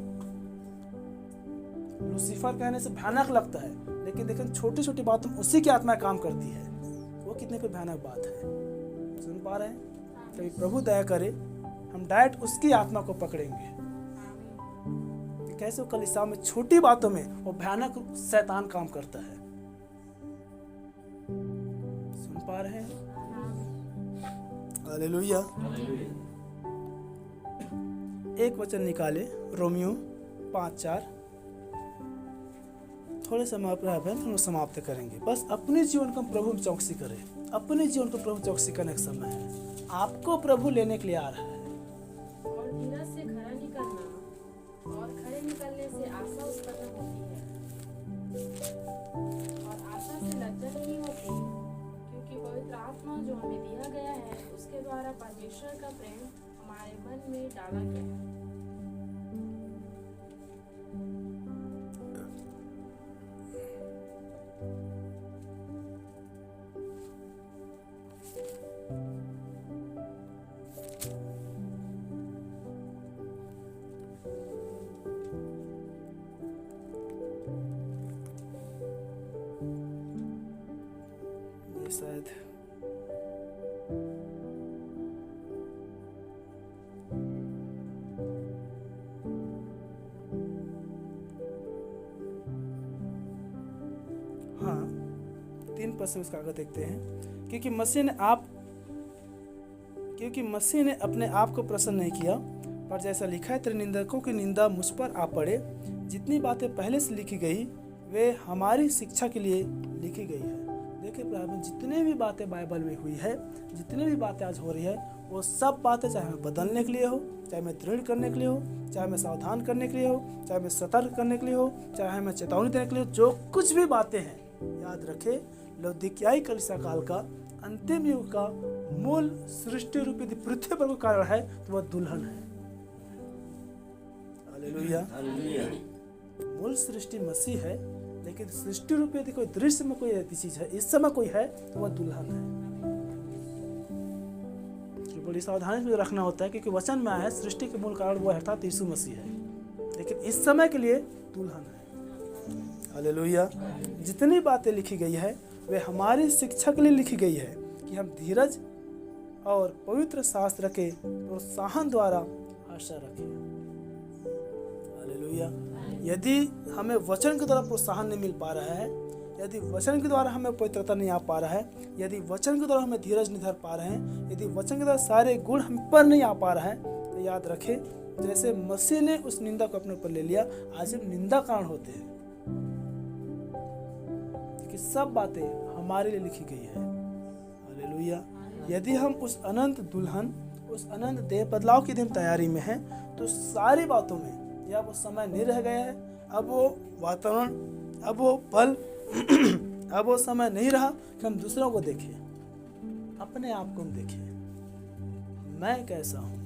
लूसीफर कहने से भयानक लगता है, लेकिन लेकिन देखें छोटी छोटी बातों में उसी की आत्मा काम करती है। वो कितने कोई भयानक बात है। सुन पा रहे हैं? कभी प्रभु दया करे हम डायरेक्ट उसकी आत्मा को पकड़ेंगे। कैसे वो कलीसिया में छोटी बातों में वो भयानक शैतान काम करता है। सुन पा रहे हैं? हालेलुया। एक वचन निकाले, रोमियो 5:4। थोड़े समय पर हम समाप्त करेंगे। बस अपने जीवन को प्रभु में चौकसी करें। अपने जीवन को प्रभु चौकसी करने का समय है। आपको प्रभु लेने के लिए आ रहा है। और धीरज से खरा निकलना और खरे निकलने से आशा उत्पन्न होती है और आशा से लज्जा नहीं होती, क्योंकि पवित्र आत्मा जो हमें दिया गया है उसके द्वारा परमेश्वर का प्रेम हमारे मन में डाला गया है। ये शायद हाँ 3% उसका आगे देखते हैं। क्योंकि मसीह ने अपने आप को प्रसन्न नहीं किया, पर जैसा लिखा है, तेरे निंदकों की निंदा मुझ पर आ पड़े। जितनी बातें पहले से लिखी गई वे हमारी शिक्षा के लिए लिखी गई है। देखिए प्रारंभ जितने भी बातें बाइबल में हुई है, जितने भी बातें आज हो रही है, वो सब बातें चाहे हमें बदलने के लिए हो, चाहे हमें दृढ़ करने के लिए हो, चाहे हमें सावधान करने के लिए हो, चाहे हमें सतर्क करने के लिए हो, चाहे हमें चेतावनी देने के लिए हो, जो कुछ भी बातें हैं, याद रखे लौदीकियाई कलीसिया काल का अंतिम युग का मूल सृष्टि रूपी पृथ्वी पर कोई कारण है तो वह दुल्हन है। हालेलुया। मूल सृष्टि मसीह है, लेकिन सृष्टि रूपी यदि कोई दृश्य में कोई ऐसी चीज है, इस समय कोई है तो वह दुल्हन है। तो बड़ी सावधानी से रखना होता है, क्योंकि वचन में आया है सृष्टि के मूल कारण वो अर्थात यीशु मसीह है, लेकिन इस समय के लिए दुल्हन है। हालेलुया। जितनी बातें लिखी गई है वे हमारी शिक्षा के लिए लिखी गई है कि हम धीरज और पवित्र शास्त्र के प्रोत्साहन द्वारा आशा रखें। हालेलुया। यदि हमें वचन के द्वारा प्रोत्साहन नहीं मिल पा रहा है, यदि वचन के द्वारा हमें पवित्रता नहीं आ पा रहा है, यदि वचन के द्वारा हमें धीरज नहीं धर पा रहे हैं, यदि वचन के द्वारा सारे गुण हम पर नहीं आ पा रहा है, तो याद रखें जैसे मसीह ने उस निंदा को अपने ऊपर ले लिया, आज हम निंदा कारण होते हैं। कि सब बातें हमारे लिए लिखी गई है। हालेलुया। यदि हम उस अनंत दुल्हन, उस अनंत देह बदलाव की दिन तैयारी में हैं, तो सारी बातों में या वो समय नहीं रह गया है, अब वो वातावरण, अब वो पल अब वो समय नहीं रहा कि हम दूसरों को देखें, अपने आप को हम देखें मैं कैसा हूँ।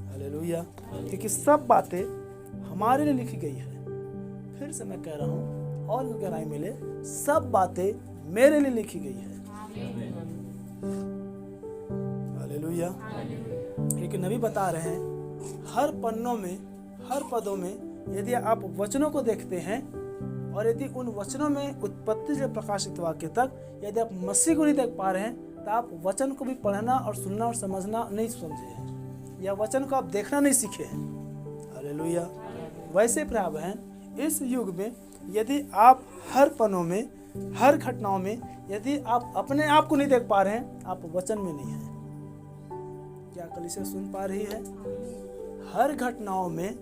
हालेलुया। क्योंकि सब बातें हमारे लिए लिखी गई है। फिर से मैं कह रहा हूँ और गहराई मिले, सब बातें मेरे लिए लिखी गई है। हालेलुया। क्योंकि नबी बता रहे हैं हर पन्नों में, हर पदों में यदि आप वचनों को देखते हैं और यदि उन वचनों में उत्पत्ति से प्रकाशित वाक्य तक यदि आप मसीह को नहीं देख पा रहे हैं, तो आप वचन को भी पढ़ना और सुनना और समझना नहीं समझे हैं, या वचन को आप देखना नहीं सीखे हैं। हालेलुया। वैसे प्रभाव है इस युग में, यदि आप हर पन्नों में, हर घटनाओं में यदि आप अपने आप को नहीं देख पा रहे हैं, आप वचन में नहीं हैं। क्या कलीसिया सुन पा रही है? हर घटनाओं में,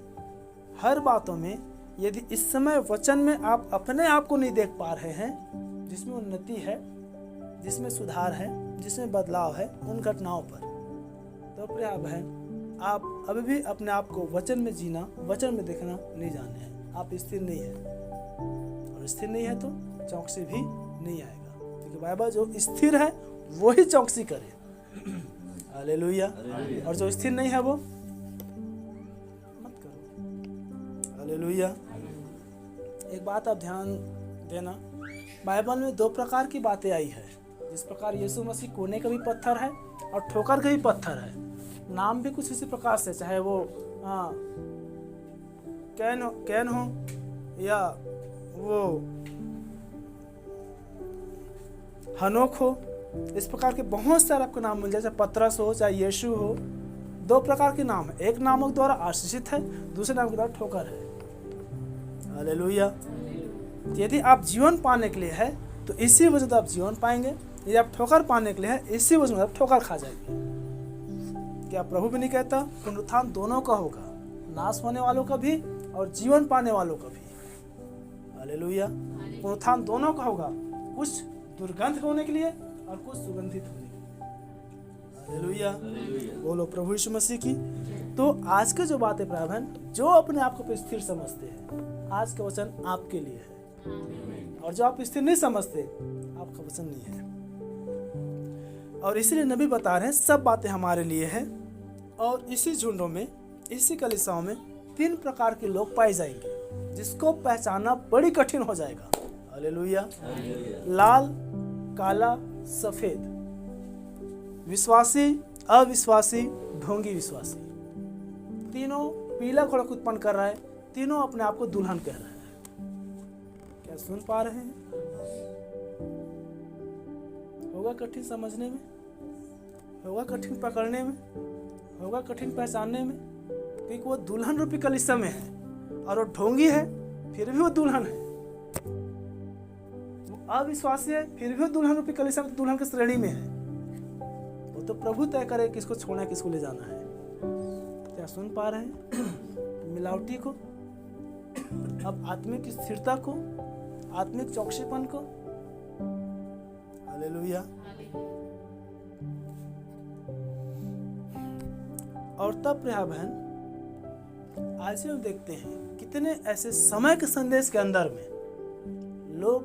हर बातों में यदि इस समय वचन में आप अपने आप को नहीं देख पा रहे हैं, जिसमें उन्नति है, जिसमें सुधार है, जिसमें बदलाव है, उन घटनाओं पर, तो प्रयाब है आप अभी भी अपने आप को वचन में जीना, वचन में देखना नहीं जाने हैं। आप स्थिर नहीं है, और स्थिर नहीं है तो चौकसी भी नहीं आएगा, क्योंकि बाइबल जो स्थिर है वो ही चौकसी करे। हालेलुया। और जो स्थिर नहीं है वो मत करो। हालेलुया। एक बात आप ध्यान देना, बाइबल में दो प्रकार की बातें आई है। जिस प्रकार यीशु मसीह कोने का भी पत्थर है और ठोकर का भी पत्थर है, नाम भी कुछ इसी प्रकार से, चाहे वो कैन हो या वो हनोक हो, इस प्रकार के बहुत सारे आपको नाम मिल जाए, चाहे पतरस हो चाहे यीशु हो। 2 प्रकार के नाम है, एक नामक द्वारा आशीषित है, दूसरे नाम के द्वारा ठोकर है। हालेलुया। यदि आप जीवन पाने के लिए है तो इसी वजह से आप जीवन पाएंगे, यदि आप ठोकर पाने के लिए है इसी वजह से आप ठोकर खा जाएंगे। क्या प्रभु भी नहीं कहता पुनरुत्थान दोनों का होगा, नाश होने वालों का भी और जीवन पाने वालों का भी। हालेलुया। पुनरुत्थान दोनों का होगा, कुछ दुर्गंध होने के लिए और कुछ सुगंधित होने के लिए। हालेलुया। बोलो प्रभु यीशु मसीह की। तो आज के जो बातें प्राय बहन, जो अपने आप को स्थिर समझते हैं, आज का वचन आपके लिए है, और जो आप स्थिर नहीं समझते आपका वचन नहीं है। और इसलिए नबी बता रहे हैं सब बातें हमारे लिए है। और इसी झुंडों में, इसी कलीसियाओं में 3 प्रकार के लोग पाए जाएंगे जिसको पहचानना बड़ी कठिन हो जाएगा। हालेलुया। लाल, काला, सफेद, विश्वासी, अविश्वासी, ढोंगी विश्वासी, तीनों पीला घोड़ा को उत्पन्न कर रहा है, तीनों अपने आप को दुल्हन कह रहा है। क्या सुन पा रहे हैं? होगा कठिन समझने में, होगा कठिन पकड़ने में, होगा कठिन पहचानने में, क्योंकि वो दुल्हन रूपी कलीसिया में है और वो ढोंगी है फिर भी वो दुल्हन है, वो अविश्वासी है फिर भी वो दुल्हन रूपी कलीसिया में दुल्हन की श्रेणी में है। वो तो प्रभु तय करे किसको छोड़ना किसको ले जाना है। क्या सुन पा रहे हैं? मिलावटी को, अब आत्मिक स्थिरता को, आत्मिक चौकसीपन को। हालेलुया। और तब प्रिय बहन, आज हम देखते हैं कितने ऐसे समय के संदेश के अंदर में लोग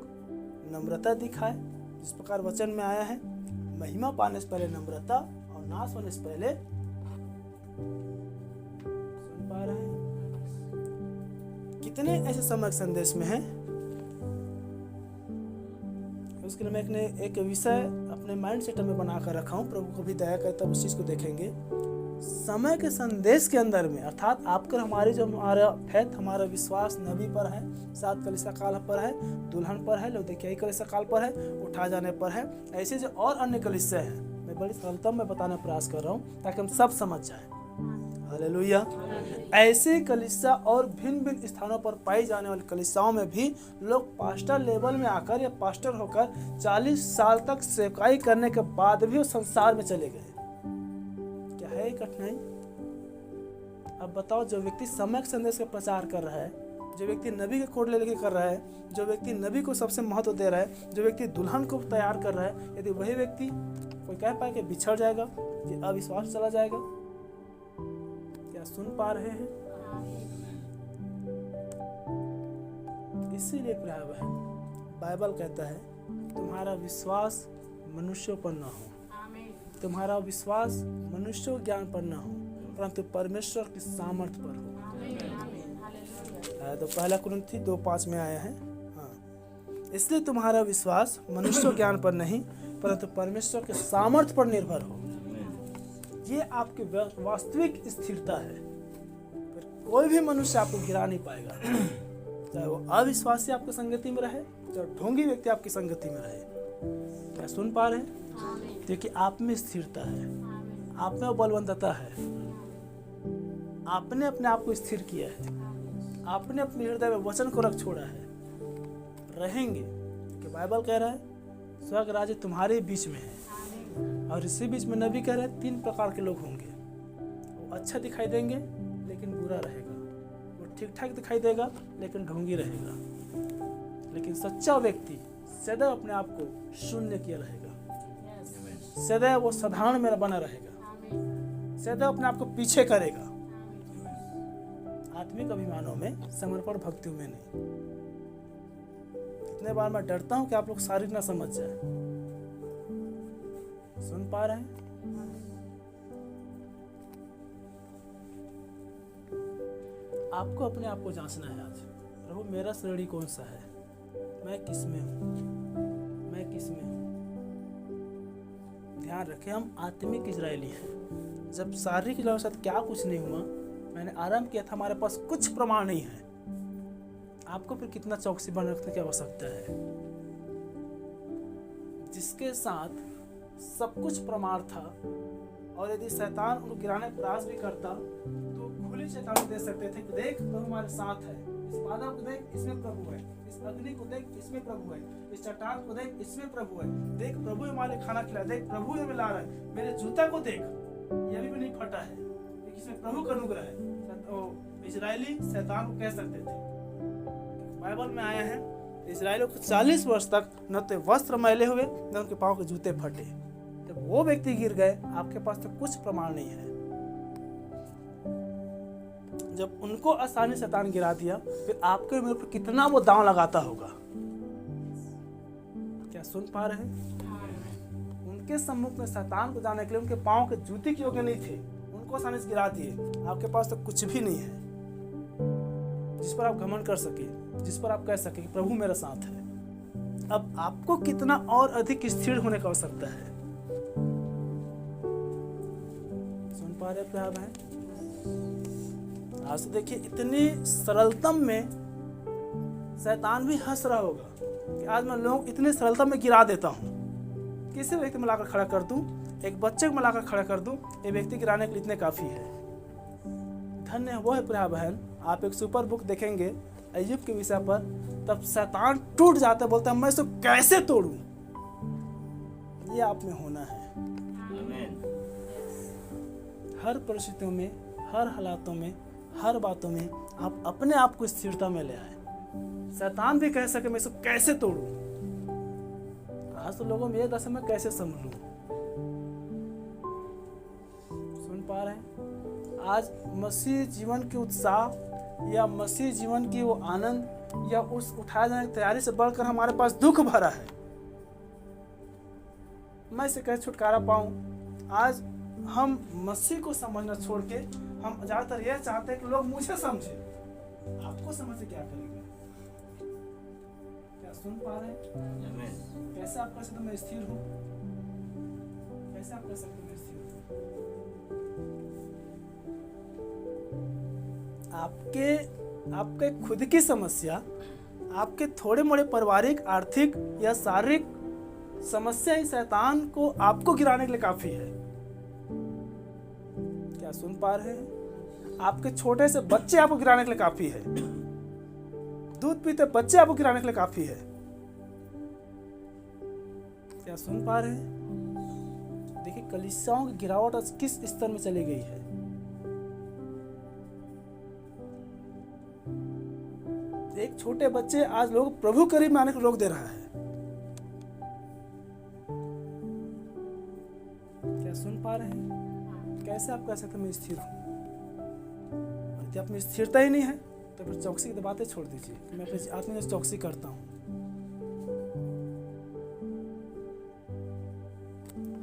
नम्रता दिखाए, जिस प्रकार वचन में आया है, महिमा पाने से पहले नम्रता और नाश होने से पहले। सुन पा रहे हैं? कितने ऐसे समय के संदेश में है। उसके लिए मैं एक विषय अपने माइंड सेट में बना कर रखा हूँ, प्रभु को भी दया करे तब उस चीज को देखेंगे। समय के संदेश के अंदर में, अर्थात आपकर हमारी जो हमारा फेथ, हमारा विश्वास नबी पर है, 7 कलीसिया काल पर है, दुल्हन पर है, लौदीकियाई कलीसिया काल पर है, उठा जाने पर है, ऐसे जो और अन्य कलीसिया है, मैं बड़ी सरलता में बताने का प्रयास कर रहा हूँ ताकि हम सब समझ जाएं। हालेलुया। ऐसे कलीसिया और भिन्न भिन्न स्थानों पर पाई जाने वाली कलीसियाओं में भी लोग पास्टर लेवल में आकर या पास्टर होकर 40 साल तक सेवकाई करने के बाद भी वो संसार में चले गए। क्या है कठिनाई? अब बताओ, जो व्यक्ति समय के संदेश का प्रचार कर रहा है, जो व्यक्ति नबी के कोड लेके कर रहा है, जो व्यक्ति नबी को सबसे महत्व दे रहा है, जो व्यक्ति दुल्हन को तैयार कर रहा है, यदि वही व्यक्ति कोई कह पाए कि बिछड़ जाएगा, कि अविश्वास चला जाएगा। क्या सुन पा रहे हैं? इसीलिए प्रिय बहन, बाइबल कहता है तुम्हारा विश्वास मनुष्यों पर न हो, तुम्हारा विश्वास मनुष्य ज्ञान पर न हो, परंतु परमेश्वर की सामर्थ्य पर हो। तो 1 कुरिन्थी 2:5 में आया है। हाँ, इसलिए तुम्हारा विश्वास मनुष्य ज्ञान पर नहीं परंतु परमेश्वर के सामर्थ्य पर निर्भर हो। ये आपकी वास्तविक स्थिरता है। पर कोई भी मनुष्य आपको गिरा नहीं पाएगा, चाहे वो अविश्वासी आपकी संगति में रहे, चाहे ढोंगी व्यक्ति आपकी संगति में रहे। क्या सुन पा रहे हैं? क्योंकि आप में स्थिरता है, आप में बलवंतता है, आपने अपने आप को स्थिर किया है, आपने अपने हृदय में वचन को रख छोड़ा है। रहेंगे कि बाइबल कह रहा है स्वर्ग राज्य तुम्हारे बीच में है, और इसी बीच में नबी कह रहे हैं 3 प्रकार के लोग होंगे। वो अच्छा दिखाई देंगे लेकिन बुरा रहेगा, वो ठीक ठाक दिखाई देगा लेकिन ढोंगी रहेगा, लेकिन सच्चा व्यक्ति सदैव अपने आप को शून्य किया रहेगा, सदैव वो साधारण में बना रहेगा, सदैव अपने आप को पीछे करेगा, आत्मिक अभिमानों में, समर्पण भक्तियों में नहीं। कितने बार मैं डरता हूं कि आप लोग शारीरिक ना समझ जाए। सुन पा रहे हैं? आपको अपने आप को जांचना है आज। प्रभु मेरा श्रेणी कौन सा है, मैं किस में हूँ, मैं किस में हूँ। ध्यान रखें, हम आत्मिक इजरायली हैं। जब शारीरिक इजरायल के साथ क्या कुछ नहीं हुआ, मैंने आरंभ किया था, हमारे पास कुछ प्रमाण नहीं है। आपको फिर कितना चौकसी बन रखने की आवश्यकता है। जिसके साथ सब कुछ प्रमाण था, और यदि शैतान उनको गिराने का प्रयास भी करता तो खुली चेतावनी दे सकते थे कि देख प्रभु हमारे साथ है, इस बाधा को देख इसमें प्रभु है, इस अग्नि को देख इसमें प्रभु है, इस चट्टान को देख इसमें प्रभु है, देख प्रभु हमारे खाना खिला, देख प्रभु हमें ला रहा है, मेरे जूता को देख ये भी नहीं फटा है, इसमें प्रभु का अनुग्रह है। तो इजरायली शैतान को कह सकते थे। बाइबल में आया है इजरायलियों को 40 वर्ष तक न तो वस्त्र मैले हुए न उनके पाँव के जूते फटे। जब वो व्यक्ति गिर गए, आपके पास तो कुछ प्रमाण नहीं है। जब उनको आसानी से शैतान गिरा दिया, फिर आपके मेरे पर कितना वो दांव लगाता होगा। क्या सुन पा रहे हैं? उनके सम्मुख में शैतान को जाने के लिए उनके पाँव के जूते की योग्य नहीं थे, उनको आसानी से गिरा दिए। आपके पास तो कुछ भी नहीं है जिस पर आप घमंड कर सके, जिस पर आप कह सके कि प्रभु मेरे साथ है। अब आपको कितना और अधिक स्थिर होने की आवश्यकता है। सुन पा रहे प्यार बहन? आज तो देखिए इतनी सरलता में शैतान भी हंस रहा होगा कि आज मैं लोग इतनी सरलता में गिरा देता हूँ। किसी व्यक्ति में लाकर खड़ा कर दूं, एक बच्चे को मैं लाकर खड़ा कर दूं, ये व्यक्ति गिराने के लिए इतने काफी है। धन्य है वो है प्रिया बहन, आप एक सुपर बुक देखेंगे अय्यूब के विषय पर, तब शैतान टूट जाता, बोलता है मैं इसको कैसे तोड़ूं। ये आप में होना है। हर परिस्थितियों में, हर हालातों में, हर बातों में आप अपने आप को स्थिरता में ले आए। शैतान भी कह सके मैं इसको कैसे तोड़ूं। आज तो लोगों में ये दशा मैं कैसे संभलूं। सुन पा रहे हैं? आज मसीह जीवन की उत्साह या मसीह जीवन की वो आनंद या उस उठाए जाने की तैयारी से बढ़कर हमारे पास दुख भरा है। मैं इसे कैसे छुटकारा पाऊं? आज हम मसीह को समझना छोड़ के हम ज्यादातर यह चाहते हैं कि लोग मुझे समझे। आपको समझ से क्या करेंगे? क्या सुन पा रहे हैं? कैसे आप कह सकते मैं स्थिर हूँ? कैसे आप कह सकते मैं स्थिर हूँ? आपके खुद की समस्या, आपके थोड़े मोड़े पारिवारिक, आर्थिक या शारीरिक समस्या ही शैतान को आपको गिराने के लिए काफी है। क्या सुन पा रहे हैं? आपके छोटे से बच्चे आपको गिराने के लिए काफी है। दूध पीते बच्चे आपको गिराने के लिए काफी है। क्या सुन पा रहे हैं? देखिए कलीसियाओं की गिरावट आज किस स्तर में चली गई है। एक छोटे बच्चे आज लोग प्रभु करीब में आने को रोक दे रहा है। क्या सुन पा रहे हैं? कैसे आप कह सकते मैं स्थिर हूं? यदि आप में स्थिरता ही नहीं है तो फिर चौकसी की बातें छोड़ दीजिए। मैं अपनी आत्मा में चौकसी करता हूं।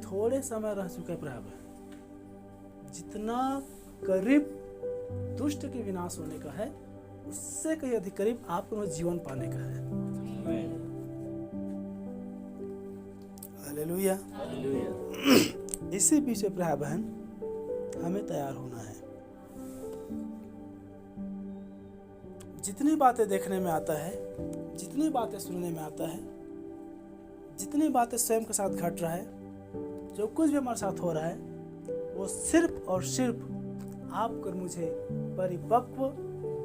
थोड़े समय रह चुका बराबर, जितना करीब दुष्ट के विनाश होने का है उससे कहीं अधिक करीब आपको जीवन पाने का है। हालेलुया। इसी बीच में भाई बहन हमें तैयार होना है। जितनी बातें देखने में आता है, जितनी बातें सुनने में आता है, जितनी बातें स्वयं के साथ घट रहा है, जो कुछ भी हमारे साथ हो रहा है, वो सिर्फ और सिर्फ आपको और मुझे परिपक्व,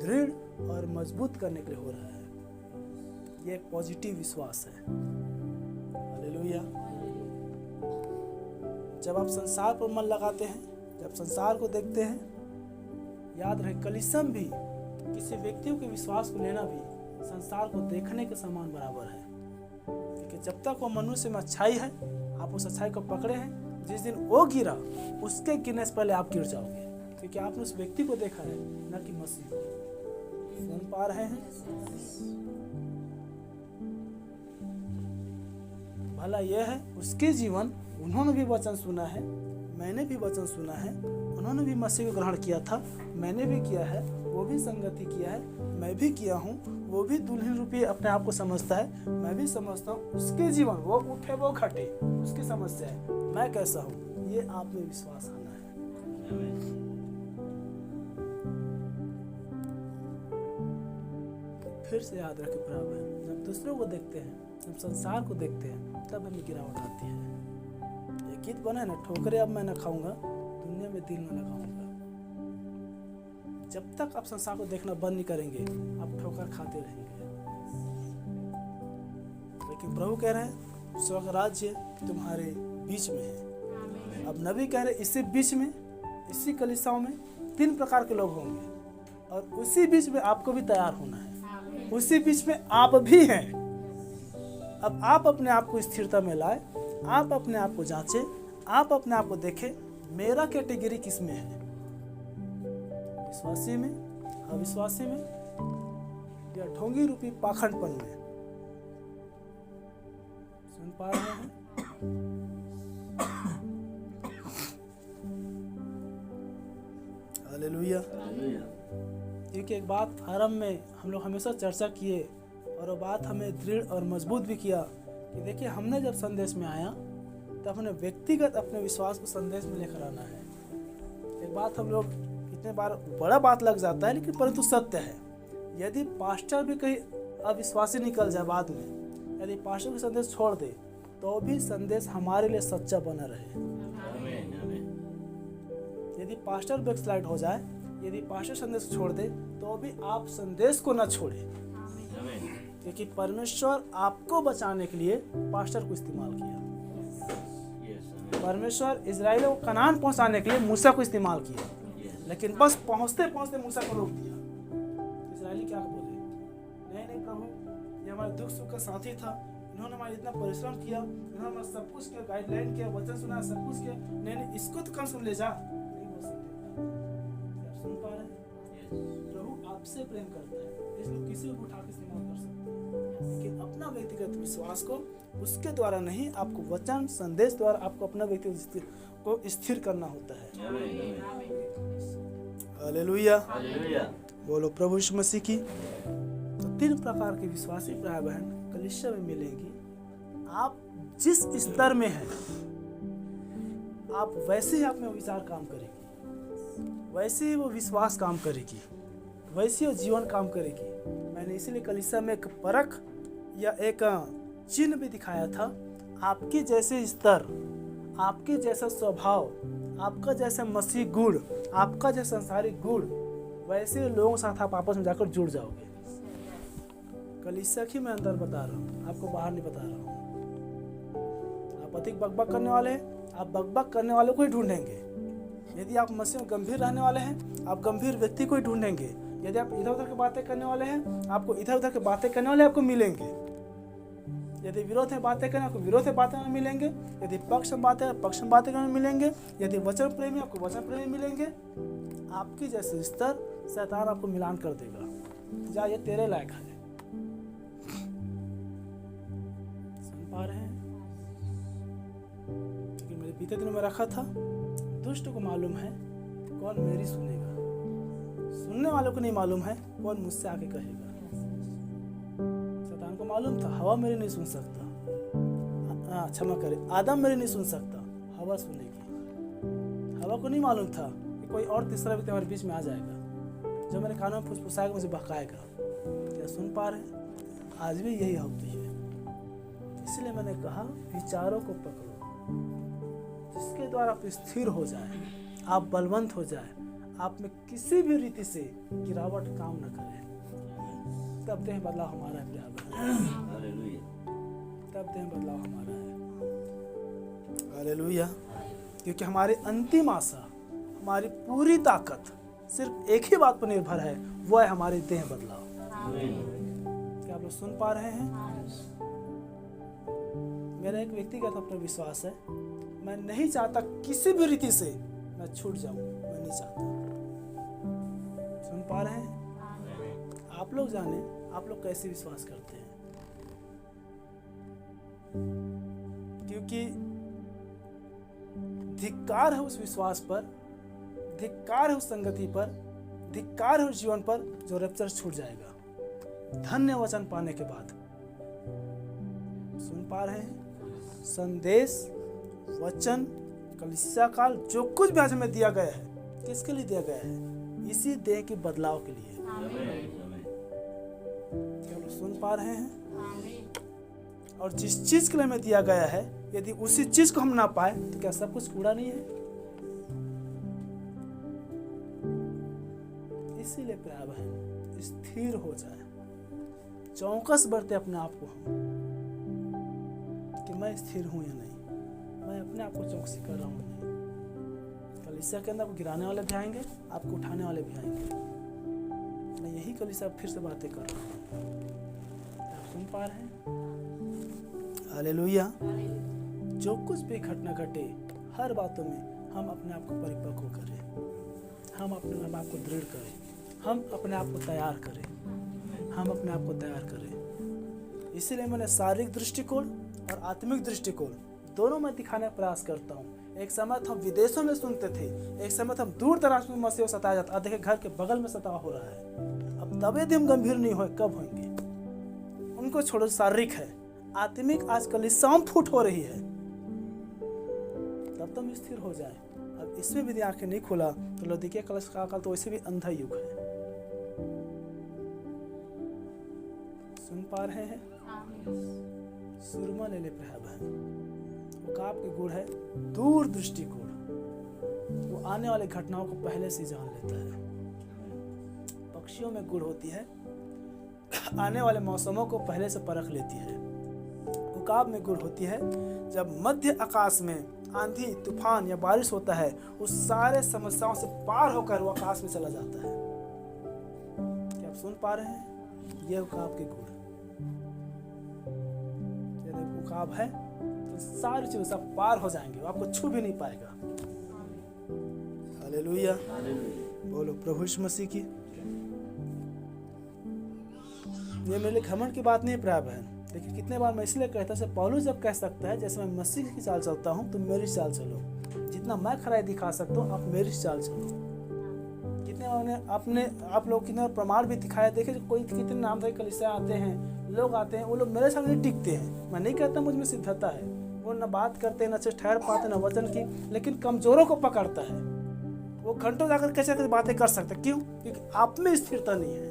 दृढ़ और मजबूत करने के लिए हो रहा है। ये एक पॉजिटिव विश्वास है। हालेलुया। जब आप संसार पर मन लगाते हैं, जब संसार को देखते हैं, याद रहे कलीसिया भी किसी व्यक्ति के विश्वास को लेना भी संसार को देखने के समान बराबर है। क्योंकि जब तक वो मनुष्य में अच्छाई है, आप उस अच्छाई को पकड़े हैं, जिस दिन वो गिरा उसके गिरने से पहले आप गिर जाओगे, क्योंकि आपने उस व्यक्ति को देखा है, न कि मसीह को। सुन पा रहे हैं? भला यह है उसके जीवन, उन्होंने भी वचन सुना है, मैंने भी वचन सुना है, उन्होंने भी मसीह को ग्रहण किया था, मैंने भी किया है, वो भी संगति किया है, मैं भी किया हूँ, वो भी दुल्हन रूपी अपने आप को समझता है, मैं भी समझता हूँ। उसके जीवन, वो उठे वो घटे, उसकी समस्या है, मैं कैसा हूँ, ये आप में विश्वास आना है। फिर से याद रखें बराबर, जब दूसरों को देखते हैं जब संसार को देखते हैं तब हमें गिरावट आती है। एक गीत बना है ना, ठोकरे अब मैं न खाऊंगा, दुनिया में दिल न लगाऊंगा। जब तक आप संसार को देखना बंद नहीं करेंगे आप ठोकर खाते रहेंगे। लेकिन प्रभु कह रहे हैं स्वर्ग राज्य तुम्हारे बीच में है। अब नबी कह रहे इसी बीच में, इसी कलीसियाओं में 3 प्रकार के लोग होंगे और उसी बीच में आपको भी तैयार होना है। उसी बीच में आप भी हैं। अब आप अपने आप को स्थिरता में लाए, आप अपने आप को जांचें, आप अपने आप को देखें मेरा कैटेगरी किस में है, विश्वासी में, अविश्वासी में या ढोंगी रूपी पाखंडपन में। सुन पा रहे हैं? हालेलुया। क्योंकि एक बात आरंभ में हम लोग हमेशा चर्चा किए और वो बात हमें दृढ़ और मजबूत भी किया कि देखिए हमने जब संदेश में आया तब हमने व्यक्तिगत अपने विश्वास को संदेश में लेकर आना है। एक बात हम लोग कितने बार बड़ा बात लग जाता है लेकिन परंतु सत्य है। यदि पास्टर भी कहीं अविश्वासी निकल जाए बाद में, यदि पास्टर का संदेश छोड़ दे तो भी संदेश हमारे लिए सच्चा बना रहे। यदि पास्टर बैकस्लाइड हो जाए, यदि पास्टर संदेश छोड़ दे तो भी आप संदेश को न छोड़ें, क्योंकि परमेश्वर आपको बचाने के लिए पास्टर को इस्तेमाल किया। परमेश्वर इजराइलियों को कनान पहुंचाने के लिए मूसा को इस्तेमाल किया, लेकिन बस पहुंचते पहुंचते मूसा को रोक दिया। इजराइली क्या बोले, नहीं प्रभु ये हमारे दुख सुख का साथी था, इन्होंने हमारा इतना परिश्रम किया, इन्होंने हमारा सब कुछ किया, गाइडलाइन किया, वचन सुना, सब कुछ किया, नहीं इसको तो कम से कम ले जा। नहीं हो सकते। आप सुन पा रहे हैं? प्रभु आपसे प्रेम करता है, इसलिए किसी को उठा के इस्तेमाल कर सकते हैं, लेकिन अपना व्यक्तिगत विश्वास को उसके द्वारा नहीं, आपको वचन संदेश द्वारा आपको अपना व्यक्तिगत को स्थिर करना होता है। हालेलुया। बोलो प्रभु यीशु मसीह की। तो 3 प्रकार के विश्वासी भाई बहन कलीसिया में मिलेंगी। आप जिस स्तर में हैं आप वैसे ही आप में विचार काम करेगी, वैसे ही वो विश्वास काम करेगी, वैसे ही वो जीवन काम करेगी। मैंने इसीलिए कलीसिया में एक परख या एक चिन्ह भी दिखाया था। आपके जैसे स्तर, आपके जैसा स्वभाव, आपका जैसा मसीह गुण, आपका जैसा संसारिक गुण, वैसे लोगों के साथ आप आपस में जाकर जुड़ जाओगे। कलीसिया की मैं अंदर बता रहा हूँ, आपको बाहर नहीं बता रहा हूँ। आप अधिक बकबक करने वाले हैं, आप बकबक करने वालों को ही ढूंढेंगे। यदि आप मसीह में गंभीर रहने वाले हैं, आप गंभीर व्यक्ति को ही ढूंढेंगे। यदि आप इधर उधर की बातें करने वाले हैं, आपको इधर उधर की बातें करने वाले आपको मिलेंगे। यदि विरोध में बातें करें आपको विरोध में बातें में मिलेंगे, यदि पक्ष में बातें पक्ष में बातें करने में मिलेंगे, यदि वचन प्रेमी आपको वचन प्रेमी मिलेंगे। आपकी जैसे स्तर शैतान आपको मिलान कर देगा, जा ये तेरे लायक है। सुन पा रहे हैं? क्योंकि मेरे बीते दिनों में रखा था, दुष्ट को मालूम है कौन मेरी सुनेगा, सुनने वालों को नहीं मालूम है कौन मुझसे आके कहेगा। शैतान को मालूम था हवा मेरी नहीं सुन सकता, क्षमा करे, आदम मेरी नहीं सुन सकता, हवा सुनेगी। हवा को नहीं मालूम था कि कोई और तीसरा व्यक्ति हमारे बीच में आ जाएगा जो मेरे कानों में फुसफुसाएगा, मुझे बहकाएगा। क्या सुन पा रहे हैं? आज भी यही होती है। इसलिए मैंने कहा विचारों को पकड़ो जिसके द्वारा आप स्थिर हो जाए, आप बलवंत हो जाए, आप में किसी भी रीति से गिरावट काम न करे। तब देह बदलाव हमारा है, तब देह बदलाव हमारा है। हालेलुया। क्योंकि हमारी अंतिम आशा, हमारी पूरी ताकत सिर्फ एक ही बात पर निर्भर है, वो है हमारी देह बदलाव। क्या आप लोग सुन पा रहे हैं? मेरा एक व्यक्तिगत अपना विश्वास है, मैं नहीं चाहता किसी भी रीति से मैं छूट जाऊं, मैं नहीं चाहता। सुन पा रहे हैं? आप लोग जाने आप लोग कैसे विश्वास करते हैं, क्योंकि धिक्कार है उस विश्वास पर, धिक्कार है उस संगति पर, धिक्कार है उस जीवन पर जो रैप्चर छूट जाएगा धन्य वचन पाने के बाद। सुन पा रहे हैं? संदेश, वचन, कलीसिया काल, जो कुछ भी आज हमें दिया गया है, किसके लिए दिया गया है? इसी देह के बदलाव के लिए। क्या लोग सुन पा रहे हैं? और जिस चीज के लिए हमें दिया गया है, यदि उसी चीज को हम ना पाए तो क्या सब कुछ कूड़ा नहीं है? इसीलिए प्यार बहन, स्थिर हो जाए, चौकस बरते अपने आप को हम कि मैं स्थिर हूं या नहीं, मैं अपने आप को चौकसी कर रहा हूं नहीं। कलीसिया के अंदर आपको गिराने वाले भी आएंगे, आपको उठाने वाले भी आएंगे। मैं यही कलीसिया फिर से बातें कर रहा हूँ, आप सुन पा रहे हैं? हालेलुया। जो कुछ भी घटना घटे, हर बातों में हम अपने आप को परिपक्व करें, हम अपने आप को दृढ़ करें, हम अपने आप को तैयार करें, हम अपने आप को तैयार करें। इसीलिए मैंने शारीरिक दृष्टिकोण और आत्मिक दृष्टिकोण दोनों में दिखाने का प्रयास करता हूँ। एक समय हम विदेशों में सुनते थे, एक समय हम दूर दराज में मसीह सताया जाता, अब देखिए घर के बगल में सतावा हो रहा है। अब तब यदि हम गंभीर नहीं हुए, कब होंगे? उनको छोड़ो, शारीरिक है, आत्मिक आजकल इस्साम फूट हो रही है, तब तुम स्थिर हो जाए। अब इसमें भी आंखें नहीं खुला तो लौदीकिया कलश का काल तो वैसे भी अंधा युग है। सुन पा रहे हैं? सुरमा ले ले प्रभु है, वो काप के गुड़ है, दूर दृष्टिकोण, वो आने वाली घटनाओं को पहले से जान लेता है। पक्षियों में गुड़ होती है, आने वाले मौसमों को पहले से परख लेती है। उकाब में गुड़ होती है, जब मध्य आकाश में आंधी तूफान या बारिश होता है, उस सारे समस्याओं से पार होकर वो आकाश में चला जाता है। क्या आप सुन पा रहे हैं? ये उकाब के गुड़, यदि उकाब है तो सारी चीजें सब पार हो जाएंगे, वो आपको छू भी नहीं पाएगा। हालेलुया, बोलो प्रभु यीशु मसीह की। ये मेरे लिए घमंड की बात नहीं है प्यारे बहन, लेकिन कितने बार मैं इसलिए कहता हूँ, पौलुस जब कह सकता है जैसे मैं मसीह की चाल चलता हूँ तुम मेरी चाल चलो, जितना मैं खराई दिखा सकता हूँ आप मेरी चाल चलो। कितने बार आप लोग कितने प्रमाण भी दिखाया, देखे कोई कितने नामधारी कलीसिया आते हैं, लोग आते हैं, वो लोग मेरे सामने टिकते हैं। मैं नहीं कहता मुझ में सिद्धता है, वो न बात करते हैं, न अच्छे ठहर पाते, न वचन की, लेकिन कमजोरों को पकड़ता है। वो घंटों जाकर कैसे कैसे बातें कर सकते, क्यों? क्योंकि आप में स्थिरता नहीं है,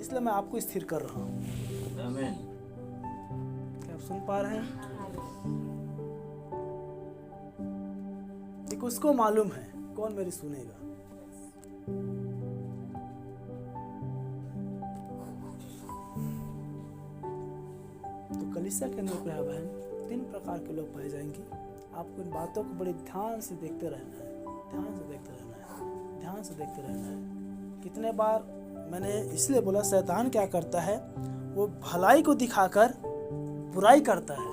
इसलिए मैं आपको स्थिर कर रहा हूँ। आमीन। क्या आप सुन पा रहे हैं? कि उसको मालूम है कौन मेरी सुनेगा। तो कलीसिया के अंदर प्यारे बहन 3 प्रकार के लोग पाए जाएंगे। आपको इन बातों को बड़े ध्यान से देखते रहना है, ध्यान से देखते रहना है, ध्यान से देखते रहना है। कितने बार मैंने इसलिए बोला, शैतान क्या करता है, वो भलाई को दिखाकर बुराई करता है।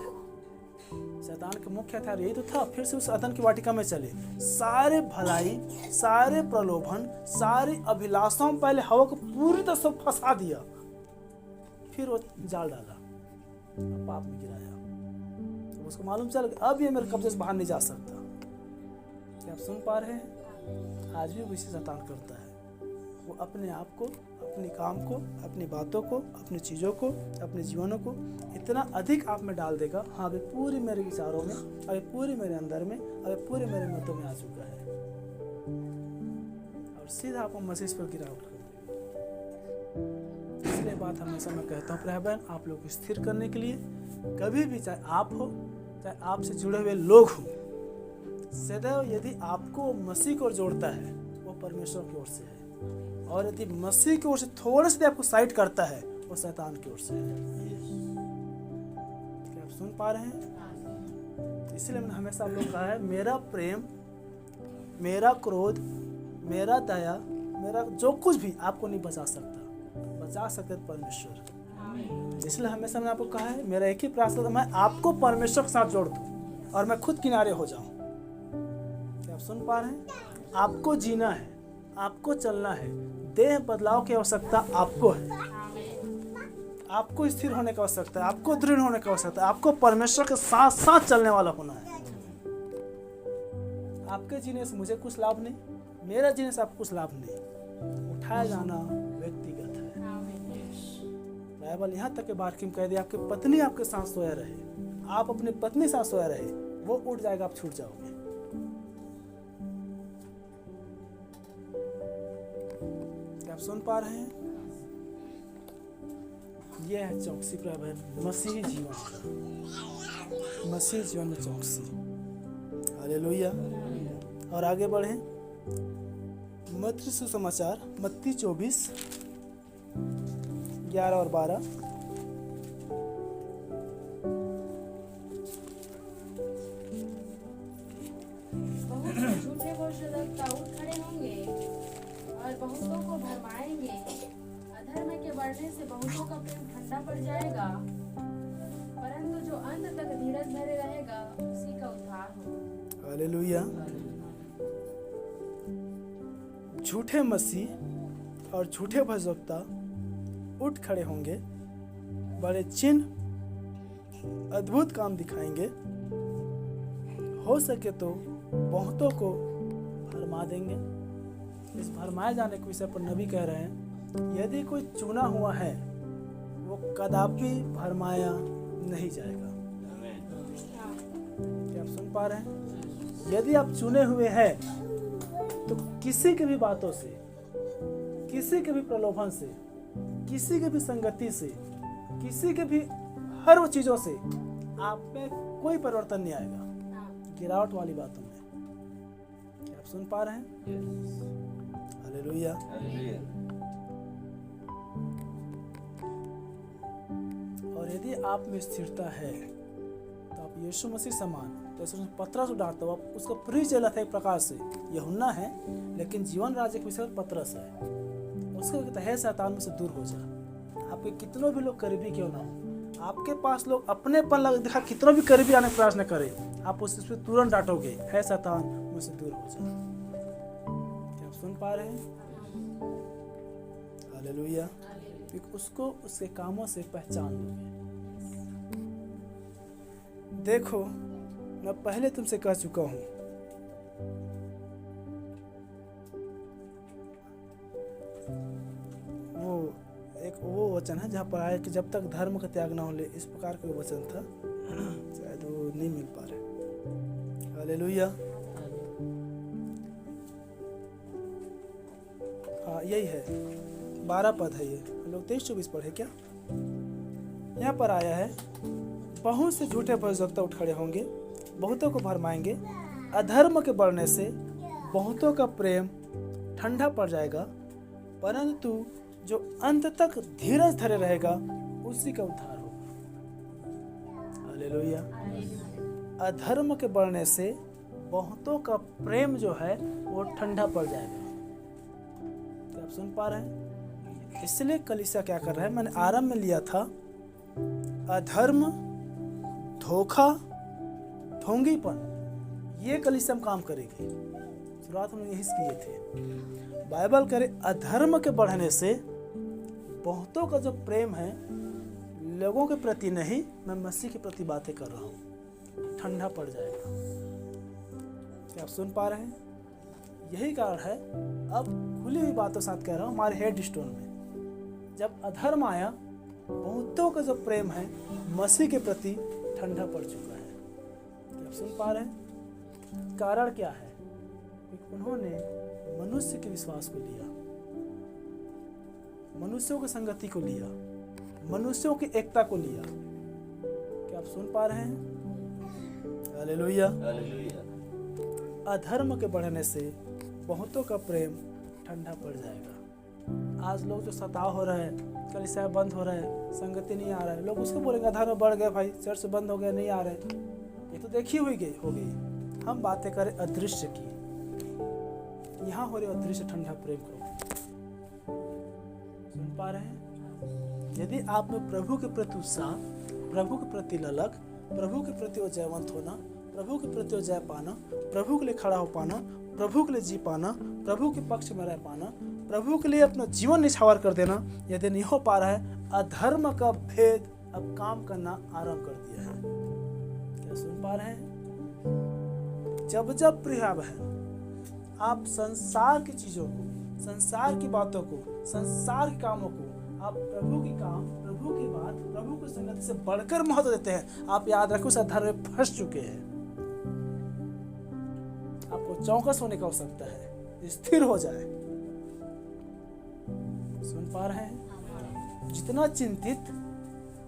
शैतान का मुख्य हथियार यही तो था। फिर से उस अदन की वाटिका में चले, सारे भलाई, सारे प्रलोभन, सारी अभिलाषाओं में पहले हवा को पूरी तरह से फंसा दिया, फिर वो जाल डाला, पाप में गिराया। तो उसको मालूम चल गया अब ये मेरे कब्जे से बाहर नहीं जा सकता। क्या आप सुन पा रहे हैं? आज भी वैसे शैतान करता है। वो अपने आप को, अपने काम को, अपनी बातों को, अपनी चीज़ों को, अपने जीवनों को इतना अधिक आप में डाल देगा। हाँ, अभी पूरी मेरे विचारों में, अभी पूरी मेरे अंदर में, अभी पूरे मेरे मतों में आ चुका है, और सीधा आपको मसीह पर गिरावट कर देगा। इसलिए बात हमेशा मैं कहता हूँ प्यारे बहन, आप लोग को स्थिर करने के लिए कभी भी, चाहे आप हो, चाहे आपसे जुड़े हुए लोग हो, सदैव यदि आपको मसीह को जोड़ता है वो परमेश्वर की ओर से है, और यदि मसीह की ओर से थोड़े से आपको साइड करता है वो शैतान की ओर से है। क्या आप सुन पा रहे हैं? इसलिए मैंने हमेशा आप लोग कहा है, मेरा प्रेम, मेरा क्रोध, मेरा दया, मेरा जो कुछ भी आपको नहीं बचा सकता, बचा सकते परमेश्वर। इसलिए हमेशा मैंने आपको कहा है, मेरा एक ही प्रयास है, मैं आपको परमेश्वर के साथ जोड़ दूं और मैं खुद किनारे हो जाऊं। क्या आप सुन पा रहे हैं? आपको जीना है, आपको चलना है, देह बदलाव की आवश्यकता आपको है, आपको स्थिर होने की आवश्यकता है, आपको दृढ़ होने की आवश्यकता है, आपको परमेश्वर के साथ साथ चलने वाला होना है। आपके जीने से मुझे कुछ लाभ नहीं, मेरा जीने से आपको कुछ लाभ नहीं। उठाया जाना व्यक्तिगत है। बाइबल यहाँ तक के बात की कह दिया, आपकी पत्नी आपके साथ सोया रहे, आप अपनी पत्नी साथ सोया रहे, वो उठ जाएगा, आप छूट जाओगे। आप सुन पा रहे हैं? ये है चौकसी प्रभाव मसीही जीवन का, मसीही जीवन में चौकसी। हालेलुया। और आगे बढ़े मत्ती सुसमाचार मत्ती 24:11 और 12। बहुत से झूठे भविष्यद्वक्ता उठ खड़े होंगे और बहुतों को भरमाएंगे। अधर्म के बढ़ने से बहुतों का प्रेम ठंडा पड़ जाएगा, परंतु जो अंत तक धीरज धरे रहेगा उसी का उद्धार होगा। हालेलुया। झूठे मसीह और झूठे भविष्यद्वक्ता उठ खड़े होंगे, बड़े चिन्ह अद्भुत काम दिखाएंगे, हो सके तो बहुतों को भरमा देंगे। इस भरमाए जाने के विषय पर नबी कह रहे हैं, यदि कोई चुना हुआ है वो कदापि भरमाया नहीं जाएगा। क्या आप सुन पा रहे हैं? यदि आप चुने हुए हैं तो किसी की भी बातों से, किसी के भी प्रलोभन से, किसी की भी संगति से, किसी के भी हर वो चीजों से आप में कोई परिवर्तन नहीं आएगा। गिरावट वाली बातों में क्या आप सुन पा रहे हैं? हालेलुया। और यदि आप में स्थिरता है तो आप यीशु मसीह समान, जैसे पतरस डांटता हो, आप उसका प्रिय चेला था एक प्रकार से, यूहन्ना है, लेकिन जीवन राज्य के विषय पर पतरस है। उसको कहता है शैतान में से दूर हो जा। आपके कितनों भी लोग करीबी क्यों ना हो, आपके पास लोग अपने पन लग दिखा कितना भी करीबी आने का प्रयास न करे, आप उस पर तुरंत डांटोगे, है शैतान मुझसे दूर हो जा। क्या आप सुन पा रहे हैं? हालेलुया। क्योंकि उसको उसके कामों से पहचान लोगे। देखो मैं पहले तुमसे कह चुका हूं, वो वचन है जहाँ पर आया कि जब तक धर्म का त्याग ना हो ले, इस प्रकार का वचन था, शायद वो नहीं मिल पा रहे। हालेलुया। हाँ यही है, 12 पद है ये, हम लोग 23-24 पढ़े क्या? यहाँ पर आया है, बहुत से झूठे भविष्यद्वक्ता उठ खड़े होंगे, बहुतों को भरमाएंगे, अधर्म के बढ़ने से बहुतों का प्रेम ठंडा पड़ जाएगा, परंतु जो अंत तक धीरज धरे रहेगा उसी का उद्धार होगा। हालेलुया। अधर्म के बढ़ने से बहुतों का प्रेम जो है वो ठंडा पड़ जाएगा। क्या आप सुन पा रहे हैं? इसलिए कलीसिया क्या कर रहा है, मैंने आरंभ में लिया था, अधर्म, धोखा, ढोंगीपन, ये कलीसिया में काम करेगी। शुरुआत में यही किए थे। बाइबल करे अधर्म के बढ़ने से बहुतों का जो प्रेम है, लोगों के प्रति नहीं, मैं मसीह के प्रति बातें कर रहा हूँ, ठंडा पड़ जाएगा। क्या आप सुन पा रहे हैं? यही कारण है, अब खुली हुई बातों साथ कह रहा हूँ, हमारे हेड स्टोन में जब अधर्म आया, बहुतों का जो प्रेम है मसीह के प्रति ठंडा पड़ चुका है। क्या आप सुन पा रहे हैं? कारण क्या है? उन्होंने मनुष्य के विश्वास को लिया, मनुष्यों की संगति को लिया, मनुष्यों की एकता को लिया। क्या आप सुन पा रहे हैं? हालेलुया। अधर्म के बढ़ने से बहुतों का प्रेम ठंडा पड़ जाएगा। आज लोग जो सताव हो रहा है, कलीसिया बंद हो रहा है, संगति नहीं आ रहा है, लोग उसको बोलेंगे अधर्म बढ़ गया भाई, चर्च बंद हो गया, नहीं आ रहे। ये तो देखी हुई हो गई। हम बातें करें अदृश्य की, यहाँ हो रहे अदृश्य ठंडा प्रेम को। सुन पा रहे हैं? यदि आप में प्रभु के प्रति उत्साह, प्रभु के प्रति ललक, प्रभु के प्रति जयवंत होना, प्रभु के प्रति जय पाना, प्रभु के लिए खड़ा हो पाना, प्रभु के लिए जी पाना, प्रभु के पक्ष में रह पाना, प्रभु के लिए अपना जीवन निछावर कर देना, यदि नहीं हो पा रहा है, अधर्म का भेद अब काम करना आरंभ कर दिया है। क्या सुन पा रहे हैं? जब जब प्रिय बहन आप संसार की चीजों को, संसार की बातों को, संसार के कामों को आप प्रभु की काम, प्रभु की बात, प्रभु की संगति से बढ़कर महत्व देते हैं, आप याद रखो उस अधर्म में फंस चुके हैं। आपको चौकस होने की आवश्यकता है, स्थिर हो जाए। सुन पा रहे हैं? जितना चिंतित,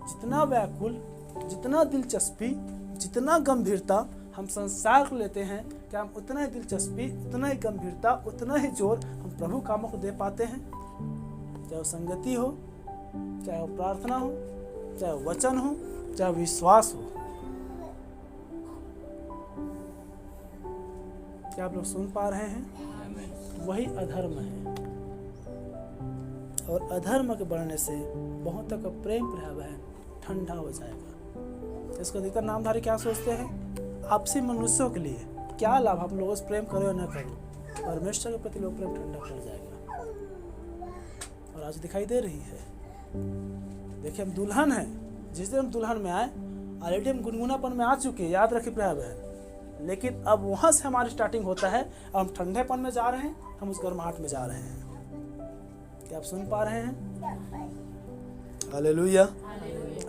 जितना व्याकुल, जितना दिलचस्पी, जितना गंभीरता हम संसार को लेते हैं, क्या हम उतना ही दिलचस्पी, उतना ही गंभीरता, उतना ही जोर हम प्रभु कामों को दे पाते हैं? चाहे वो संगति हो, चाहे वो प्रार्थना हो, चाहे वो वचन हो, चाहे विश्वास हो। क्या आप लोग सुन पा रहे हैं? वही अधर्म है, और अधर्म के बढ़ने से बहुतों का प्रेम प्रभाव ठंडा हो जाएगा। इसका अधिकतर नामधारी क्या सोचते हैं? आपसी मनुष्यों के लिए क्या लाभ, हम लोगों से प्रेम करो या न करो, परमेश्वर के प्रति लोग प्रेम ठंडा पड़ जाएगा। और आज दिखाई दे रही है। देखिए, हम दुल्हन हैं, जिस दिन हम दुल्हन में आए ऑलरेडी हम गुनगुनापन में आ चुके हैं, याद रखिए प्रिय बहन। लेकिन अब वहाँ से हमारी स्टार्टिंग होता है, अब हम ठंडेपन में जा रहे हैं, हम उस गर्माहट में जा रहे हैं। क्या आप सुन पा रहे हैं? हालेलुया।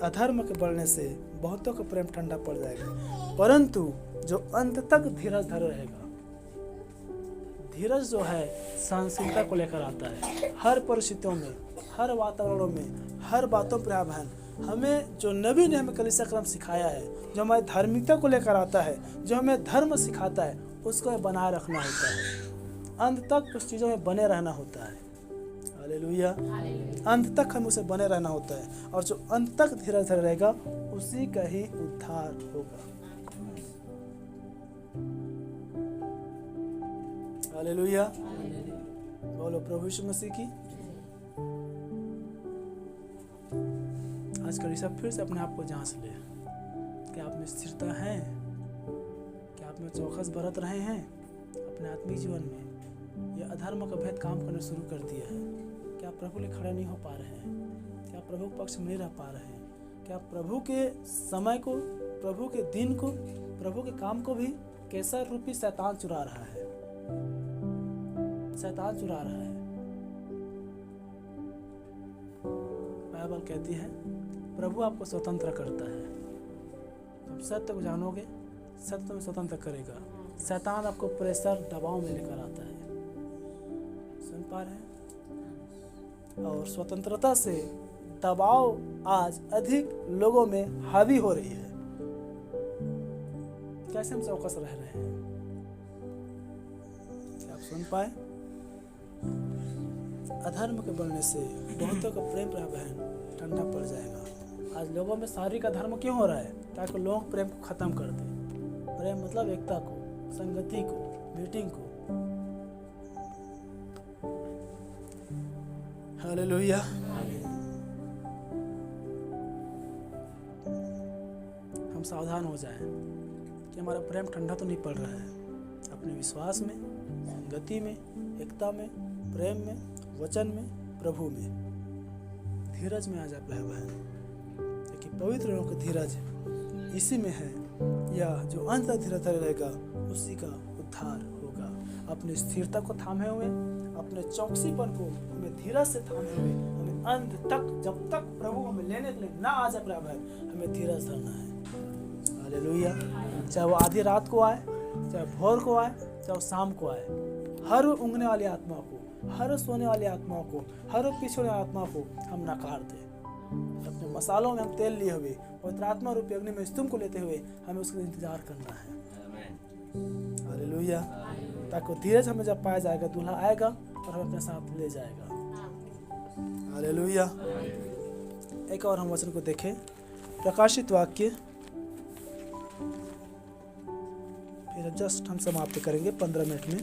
अधर्म के बढ़ने से बहुतों का प्रेम ठंडा पड़ जाएगा, परंतु जो अंत तक धीरज धरे रहेगा, धीरज जो है सहनशीलता को लेकर आता है। हर परिस्थितियों में, हर वातावरणों में, हर बातों पर बहन, हमें जो नबी ने हमें कलीसिया क्रम सिखाया है, जो हमारी धार्मिकता को लेकर आता है, जो हमें धर्म सिखाता है, उसको बनाए रखना होता है। अंत तक उस चीज़ों में बने रहना होता है। हालेलुया। अंत तक हम उसे बने रहना होता है, और जो अंत तक धीरज धरे रहेगा उसी का ही उद्धार होगा। हालेलुया। बोलो प्रभु यीशु मसीह की। आज कल सब फिर से अपने आप को जांच ले, क्या आप में स्थिरता है? क्या आप में चौकस बरत रहे हैं अपने आत्मिक जीवन में? यह अधर्म का भेद काम करना शुरू कर दिया है। क्या प्रभु लिए खड़े नहीं हो पा रहे हैं? क्या प्रभु के पक्ष में नहीं रह पा रहे हैं? क्या प्रभु के समय को, प्रभु के दिन को, प्रभु के काम को भी कैसर रूपी शैतान चुरा रहा है? शैतान चुरा रहा है। बाइबल कहती है प्रभु आपको स्वतंत्र करता है। तुम सत्य को जानोगे, सत्य तुम्हें स्वतंत्र करेगा। शैतान आपको प्रेशर, दबाव में लेकर आता है। सुन पा रहे हैं? और स्वतंत्रता से दबाव आज अधिक लोगों में हावी हो रही है। कैसे हम चौकस रह रहे हैं? क्या आप सुन पाए? अधर्म के बढ़ने से बहुतों का प्रेम बहन ठंडा पड़ जाएगा। आज लोगों में शारीरिक अधर्म क्यों हो रहा है? ताकि लोग प्रेम को खत्म कर दें। प्रेम मतलब एकता को, संगति को, मीटिंग को। हालेलुया। हम सावधान हो जाएं कि हमारा प्रेम ठंडा तो नहीं पड़ रहा है। अपने विश्वास में, संगति में, एकता में, प्रेम में, वचन में, प्रभु में, धीरज में आ जा पाए बहन। क्योंकि पवित्र लोगों की धीरज इसी में है, या जो अंत तक धीरज रहेगा उसी का उद्धार होगा। अपनी स्थिरता को थामे हुए, अपने चौकसीपन को हमें धीरज से थामे हुए, हमें अंत तक, जब तक प्रभु हमें लेने के लिए ना आ जाए प्रभु, हमें धीरज धरना है। हालेलुया। चाहे वो आधी रात को आए, चाहे भोर को आए, चाहे वो शाम को आए, हर उंगने वाली आत्मा को, हर सोने वाली आत्माओं को, हर पिछड़े आत्मा को हम नकार दें। अपने मसालों में हम तेल लिए हुए पवित्र आत्मा रूपी अग्नि में स्तंभ को लेते हुए हमें उसका इंतजार करना है। हालेलुया। ताकि धीरज हमें जब पाया जाएगा, दूल्हा आएगा और हमें अपने साथ ले जाएगा। हालेलुया। एक और हम वचन को देखें, प्रकाशित वाक्य, फिर जस्ट हम समाप्त करेंगे 15 मिनट में।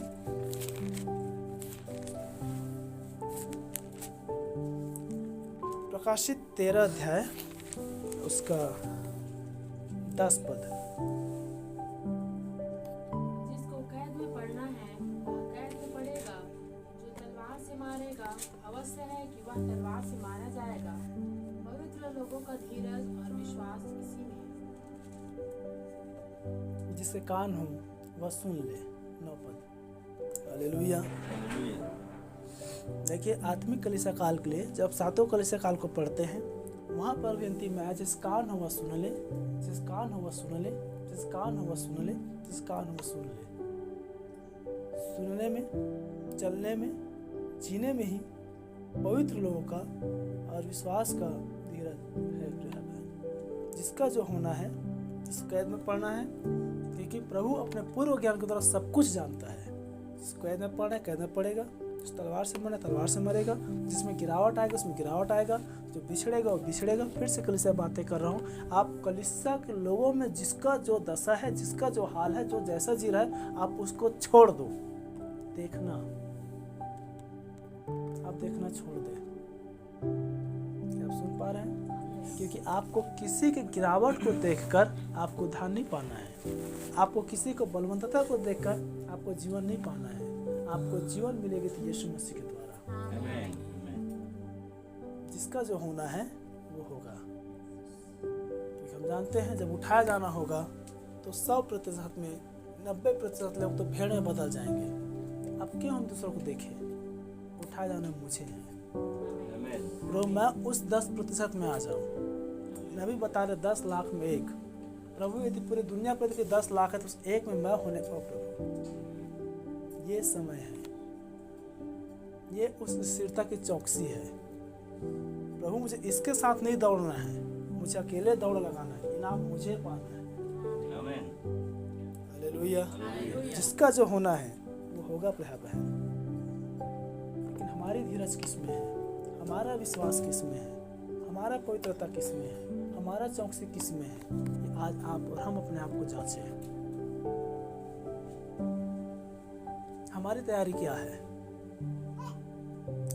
प्रकाशित 13 अध्याय उसका 10 पद। जिसको कैद में पड़ना है वह कैद में पड़ेगा, जो तलवार से मारेगा अवश्य है कि वह तलवार से मारा जाएगा। पवित्र लोगों का धीरज और विश्वास इसी में है। जिसके कान हो वह सुन ले। 9 पद। हालेलुया। देखिए, आत्मिक कलीसिया काल के लिए जब सातों कलीसिया काल को पढ़ते हैं, वहाँ पर भी अंतिम में है, जिस कान हो वह सुन ले, जिस कान हो वह सुन ले, जिस कान हो वह सुन ले, जिस कान हो वह सुन ले। सुनने में, चलने में, जीने में ही पवित्र लोगों का और विश्वास का धीरज है। जिसका जो होना है इस कैद में पड़ना है, क्योंकि प्रभु अपने पूर्व ज्ञान के द्वारा सब कुछ जानता है। जिस कैद में पड़ना है कैद में पड़ेगा, जिस तलवार से मरना तलवार से मरेगा, जिसमें गिरावट आएगा उसमें गिरावट आएगा, जो बिछड़ेगा वो बिछड़ेगा। फिर से कलीसिया बातें कर रहा हूँ, आप कलीसिया के लोगों में जिसका जो दशा है, जिसका जो हाल है, जो जैसा जी रहा है, आप उसको छोड़ दो। देखना, आप देखना छोड़ दे। क्या आप सुन पा रहे हैं? क्योंकि आपको किसी के गिरावट को देखकर आपको उद्धार नहीं पाना है, आपको किसी को बलवंतता को देखकर आपको जीवन नहीं पाना है। आपको जीवन मिलेगी तो यीशु मसीह के द्वारा। आमीन। जिसका जो होना है वो होगा, क्योंकि हम जानते हैं जब उठाया जाना होगा तो 100% में 90% लोग तो भेड़ में बदल जाएंगे। अब क्यों हम दूसरों को देखें? उठाया जाना मुझे है, प्रभु मैं उस 10% में आ जाऊं। नबी बता रहे 10 लाख में एक। प्रभु यदि पूरी दुनिया पर 10 लाख है तो उस एक में मैं होने पाऊं। प्रभु ये समय है, ये उस स्थिरता की चौकसी है। प्रभु मुझे इसके साथ नहीं दौड़ना है, मुझे अकेले दौड़ लगाना है, इनाम मुझे पाना है। आमीन। हालेलुया। जिसका जो होना है वो होगा प्रभु है। लेकिन हमारी धीरज किसमें है? हमारा विश्वास किसमें है? हमारा पवित्रता किसमें है? हमारा चौकसी किसमें है? ये आज आप और हम अपने आप को जांचें। हमारी तैयारी क्या है?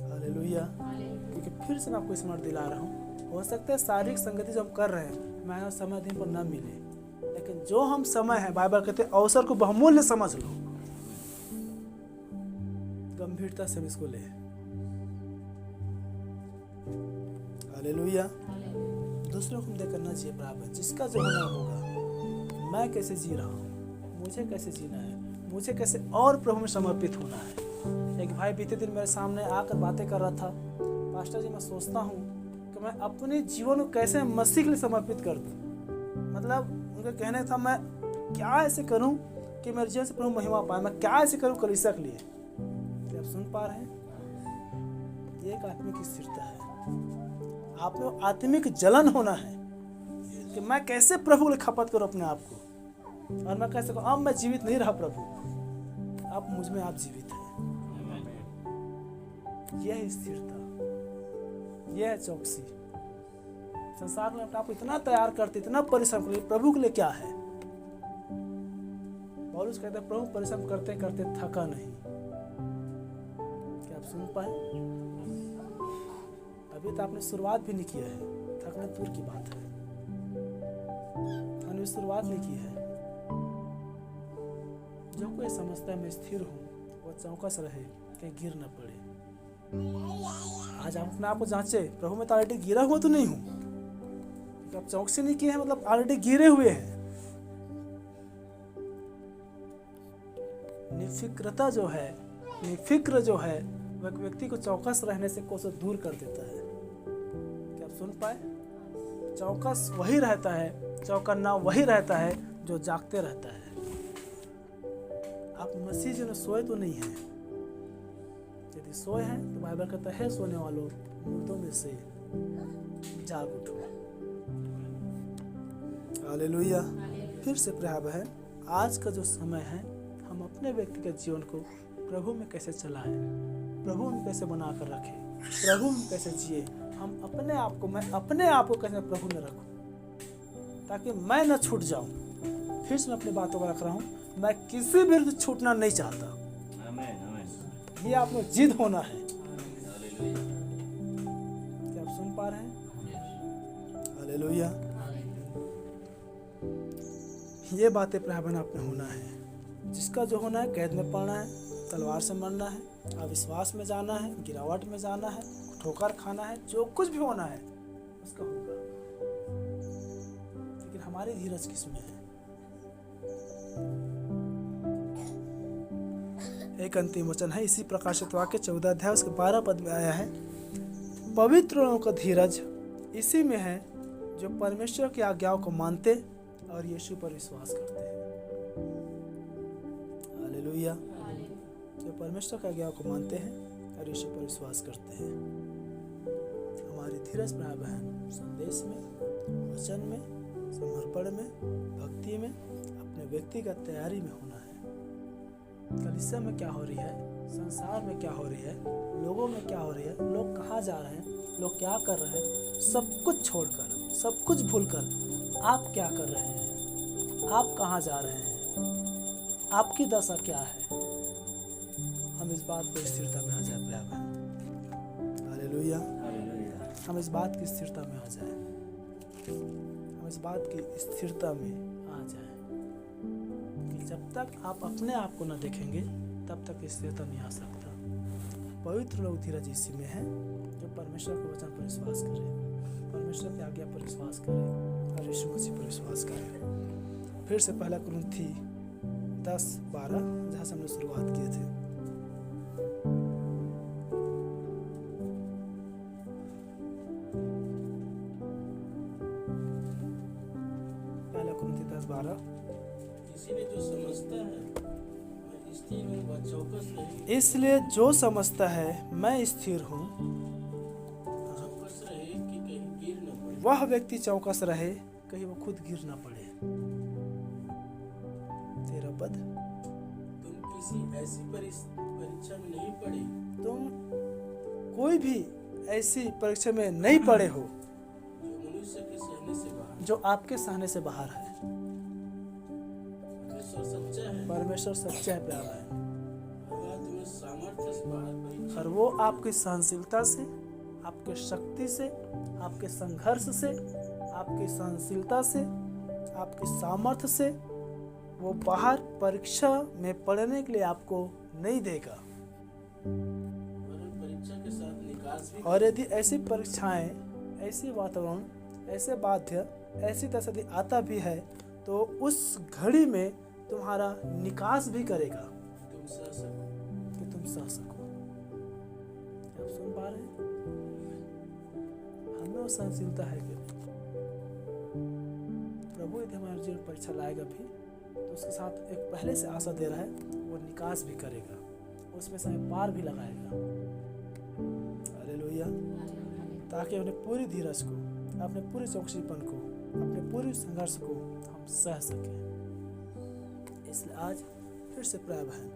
हालेलुया। क्योंकि फिर से मैं आपको स्मरण दिला रहा हूँ, हो सकता है शारीरिक संगति जो हम कर रहे हैं मैं समय दिन पर न मिले, लेकिन जो हम समय है, बाइबल कहते हैं अवसर को बहुमूल्य समझ लो। गंभीरता से इसको ले। हालेलुया। दूसरों को देख करना चाहिए बराबर। जिसका जो होना होगा, मैं कैसे जी रहा हूँ, मुझे कैसे जीना है, मुझे कैसे और प्रभु में समर्पित होना है। एक भाई बीते दिन मेरे सामने आकर बातें कर रहा था, पास्टर जी मैं सोचता हूँ कि मैं अपने जीवन को कैसे मसीह के लिए समर्पित कर दूँ। मतलब उनका कहना था मैं क्या ऐसे करूँ कि मेरे जीवन से प्रभु महिमा पाए, मैं क्या ऐसे करूँ कलीसिया के लिए। क्या आप सुन पा रहे हैं? ये एक आत्मिक स्थिरता है। आप में आत्मिक जलन होना है कि मैं कैसे प्रभु के लिए खपत करूं अपने आप को, और मैं कैसे अब मैं जीवित नहीं रहा प्रभु, आप मुझ में आप जीवित हैं। यह है स्थिरता, यह है चौकसी। संसार में अपने आप को इतना तैयार करते, इतना परिश्रम करते, प्रभु के लिए क्या है? पौलुस कहते हैं प्रभु परिश्रम करते करते थका नहीं। क्या आप सुन पाए? अभी तो आपने शुरुआत भी नहीं किया है, थकना दूर की बात है। हमने शुरुआत नहीं की है। जो कोई समझता है मैं स्थिर हूँ, वो चौकस रहे कहीं गिर न पड़े। आज आप अपने आप को जांचे, प्रभु मैं तो ऑलरेडी गिरा हुआ तो नहीं हूँ। आप चौकसी नहीं किए हैं मतलब ऑलरेडी गिरे हुए हैं। निफिक्रता जो है, निफिक्र जो है, वह एक व्यक्ति को चौकस रहने से कोसों दूर कर देता है। क्या आप सुन पाए? चौकस वही रहता है, चौकन्ना वही रहता है जो जागते रहता है। आप मसीह जी में सोए तो नहीं हैं। यदि सोए हैं तो बाइबल कहता है सोने वालों मुर्दों में से जाग उठो। हालेलुया। फिर से प्रभु है, आज का जो समय है हम अपने व्यक्तिगत जीवन को प्रभु में कैसे चलाएं, प्रभु में कैसे बना कर रखें, प्रभु में कैसे जिए। हम अपने आप को, मैं अपने आप को कैसे प्रभु में रखूं ताकि मैं न छूट जाऊं। फिर से मैं अपनी बातों को रख रहा हूं, मैं किसी भी छूटना नहीं चाहता। ये आप में जिद होना है। क्या आप सुन पा रहे हैं? हालेलुया। ये बातें प्रभु आप में होना है। जिसका जो होना है, कैद में पड़ना है, तलवार से मरना है, अविश्वास में जाना है, गिरावट में जाना है, ठोकर खाना है, जो कुछ भी होना है उसका होगा। लेकिन हमारी धीरज किसमें है? एक अंतिम वचन है, इसी प्रकाशित वाक्य 14 अध्याय उसके 12 पद में आया है, पवित्र लोगों का धीरज इसी में है जो परमेश्वर की आज्ञाओं को मानते और यीशु पर विश्वास करते हैं। हालेलुया। जो परमेश्वर की आज्ञाओं को मानते हैं और यीशु पर विश्वास करते हैं। हमारी धीरज भाई बहन संदेश में, वचन में समर्पण में, भक्ति में, अपने व्यक्तिगत तैयारी में होना है। कलीसिया में क्या हो रही है, संसार में क्या हो रही है, लोगों में क्या हो रही है, लोग कहाँ जा रहे हैं, लोग क्या कर रहे हैं, सब कुछ छोड़कर, सब कुछ भूलकर आप क्या कर रहे हैं, आप कहाँ जा रहे हैं, आपकी दशा क्या है। हम इस बात पर स्थिरता में आ जाए प्यार बहन। हालेलुया। हम इस बात की स्थिरता में आ जाए, हम इस बात की स्थिरता में आ जाए कि जब तक आप अपने आप को न देखेंगे तब तक स्थिरता नहीं आ सकता। पवित्र लोग धीरज इसी में है जो परमेश्वर के वचन पर विश्वास करें, परमेश्वर की आज्ञा पर विश्वास करें और यीशु मसीह पर विश्वास करें। फिर से पहला कुरिन्थी 10:12 जहाँ से हमने शुरुआत किए थे। पहला कुरिन्थी 10:12 इसलिए जो समझता है मैं स्थिर हूँ वह चौकस रहे, इसलिए जो समझता है मैं स्थिर हूँ चौकस रहे कि कहीं गिर न पड़े। वह व्यक्ति चौकस रहे कहीं वो खुद गिर ना पड़े। तेरा पद, तुम किसी ऐसी परीक्षा में नहीं पड़े तुम कोई भी ऐसी परीक्षा में नहीं पड़े हो जो मनुष्य के सहने से बाहर। जो आपके सहने से बाहर है। परमेश्वर सच्चा है परमेश्वर सच्चा है प्यारा है, और वह तुम्हें सामर्थ्य से बाहर परीक्षा और वो आपकी सहनशीलता से, आपके शक्ति से, आपके संघर्ष से, आपकी सहनशीलता से, आपकी सामर्थ्य से वो बाहर परीक्षा में पढ़ने के लिए आपको नहीं देगा। और परीक्षा के साथ निकास भी। और यदि ऐसी परीक्षाएं, ऐसी वातावरण, ऐसे बाध्य, ऐसी दशा यदि आता भी है तो उस घड़ी में तुम्हारा निकास भी करेगा तुम सह सको। कि तुम सह सको। आप सुन पा रहे हैं? हमें वो सहनशीलता है कि नहीं? प्रभु यदि हमारे जीवन परीक्षा लाएगा भी तो उसके साथ एक पहले से आशा दे रहा है, वो निकास भी करेगा, उसमें से हमें पार भी लगाएगा। हालेलुया। ताकि अपने पूरी धीरज को, अपने पूरे चौकसीपन को, अपने पूरे संघर्ष को हम सह सकें। इसलिए आज फिर से प्यारे बहन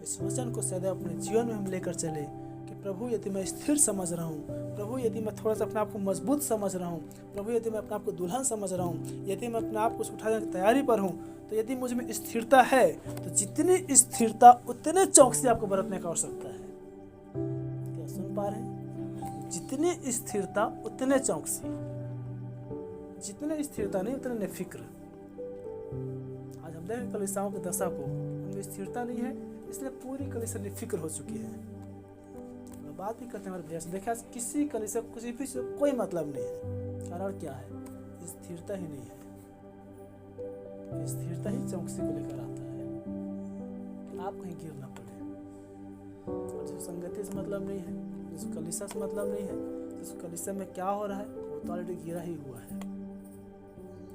इस वचन को सदैव अपने जीवन में हम लेकर चले कि प्रभु यदि मैं स्थिर समझ रहा हूँ, प्रभु यदि मैं थोड़ा सा अपने आप को मजबूत समझ रहा हूँ, प्रभु यदि मैं अपने आप को दुल्हन समझ रहा हूँ, यदि मैं अपने आप को उठाने की तैयारी पर हूँ, तो यदि मुझ में स्थिरता है तो जितनी स्थिरता उतने चौकसी आपको बरतने का आवश्यकता है। क्या सुन पा रहे हैं? जितनी स्थिरता उतने चौकसी, जितने स्थिरता नहीं उतने फिक्र। आज हम देखें कलीसियाओं की दशा को, उनमें स्थिरता नहीं है, इसलिए पूरी कलीसिया निफिक्र हो चुकी है। मैं बात भी करते हैं हमारे भैया से, देखा किसी कलीसिया को किसी भी से कोई मतलब नहीं है। कारण क्या है? स्थिरता ही नहीं है। स्थिरता ही चौकसी को लेकर आता है कि आप कहीं गिर ना पड़े। और जिस संगति से मतलब नहीं है, जिस कलीसिया से मतलब नहीं है, जिस कलीसिया में क्या हो रहा है वो तो ऑलरेडी गिरा ही हुआ है।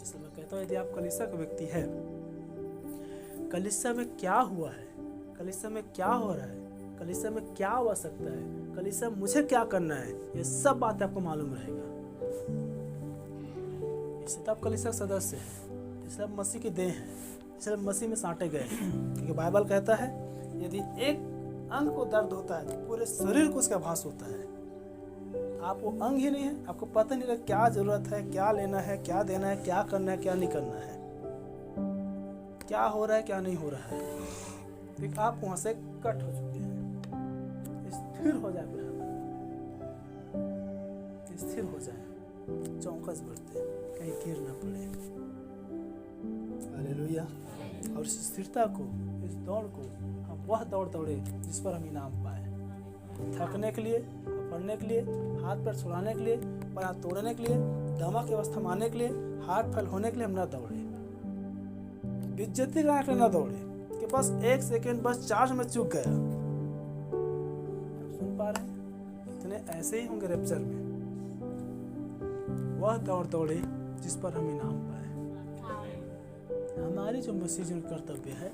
इसलिए मैं कहता हूँ यदि आप कलीसिया का व्यक्ति है, कलीसिया में क्या हुआ है, कलीसिया में क्या हो रहा है, कलीसिया में क्या आवश्यकता है, कलीसिया में मुझे क्या करना है, ये सब बात आपको मालूम रहेगा। इसलिए तो आप कलीसिया का सदस्य है, इसलिए आप मसीह की देह है, इसलिए मसीह में साटे गए। क्योंकि बाइबल कहता है यदि एक अंग को दर्द होता है तो पूरे शरीर को उसका भास होता है। आप वो अंग ही नहीं है, आपको पता नहीं लगा क्या जरूरत है, क्या लेना है, क्या देना है, क्या करना है, क्या नहीं करना है, क्या हो रहा है, क्या नहीं हो रहा है। फिर आप वहां से कट हो चुके हैं। स्थिर हो जाए, स्थिर हो जाए, चौकस बढ़ते, कहीं गिर ना पड़े। हालेलुया। और इस स्थिरता को, इस दौड़ को हम वह दौड़ दौड़े जिस पर हम इनाम पाए। थकने के लिए, पढ़ने के लिए, हाथ पैर छुड़ाने के लिए, पैर तोड़ने के लिए, दमा की अवस्था मारने के लिए, हाथ फैल होने के लिए हम न दौड़े, बेइज्जती कराने के लिए न दौड़े कि बस 1 सेकेंड बस चार्ज में चूक गया। सुन पा रहे हैं? इतने ऐसे ही होंगे रैप्चर में। वह दौड़ दौड़े जिस पर हम इनाम पाए। हमारी जो मसीह जो कर्तव्य है,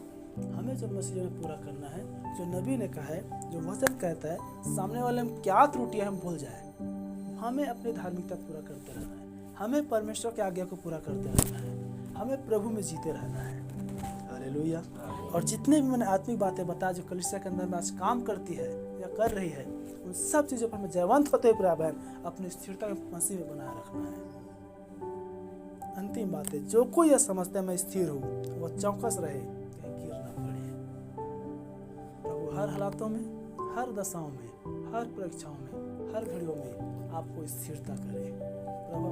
हमें जो मसीह में पूरा करना है, जो नबी ने कहा है, जो वचन कहता है, सामने वाले में क्या त्रुटियां हम भूल जाए। हमें अपनी धार्मिकता पूरा करते रहना है, हमें परमेश्वर की आज्ञा को पूरा करते रहना है। हमें प्रभु में जीते रहना है। हालेलुया। और जितने भी मैंने आत्मिक बातें बताया जो कलीसिया के अंदर में आज काम करती है या कर रही है, उन सब चीज़ों पर हमें जयवंत होते हुए प्रिय बहन अपनी स्थिरता मसीह में बनाए रखना है। अंतिम बात है, जो कोई यह समझता है मैं स्थिर हूँ, वह चौकस रहे कहीं गिर ना पड़े। प्रभु हर हालातों में, हर दशाओं में, हर परीक्षाओं में, हर घड़ियों में आपको स्थिरता करे। प्रभु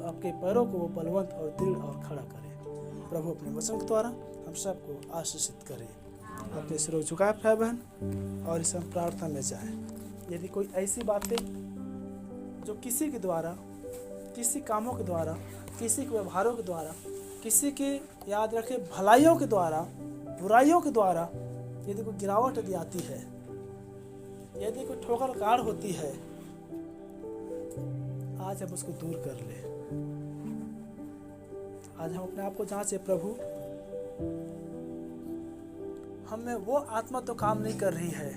आपके पैरों को वो बलवंत और दृढ़ और खड़ा करे। प्रभु अपने वचन के द्वारा हम सबको आशीषित करे। अपने सिरों झुकाए भाई बहन और इस हम प्रार्थना में जाए। यदि कोई ऐसी बातें जो किसी के द्वारा, किसी कामों के द्वारा, किसी के व्यवहारों के द्वारा, किसी के याद रखे भलाइयों के द्वारा, बुराइयों के द्वारा यदि कोई गिरावट यदि आती है, यदि कोई ठोकर कार होती है, आज हम उसको दूर कर ले। आज हम अपने आप को जांचे, प्रभु हमें वो आत्मा तो काम नहीं कर रही है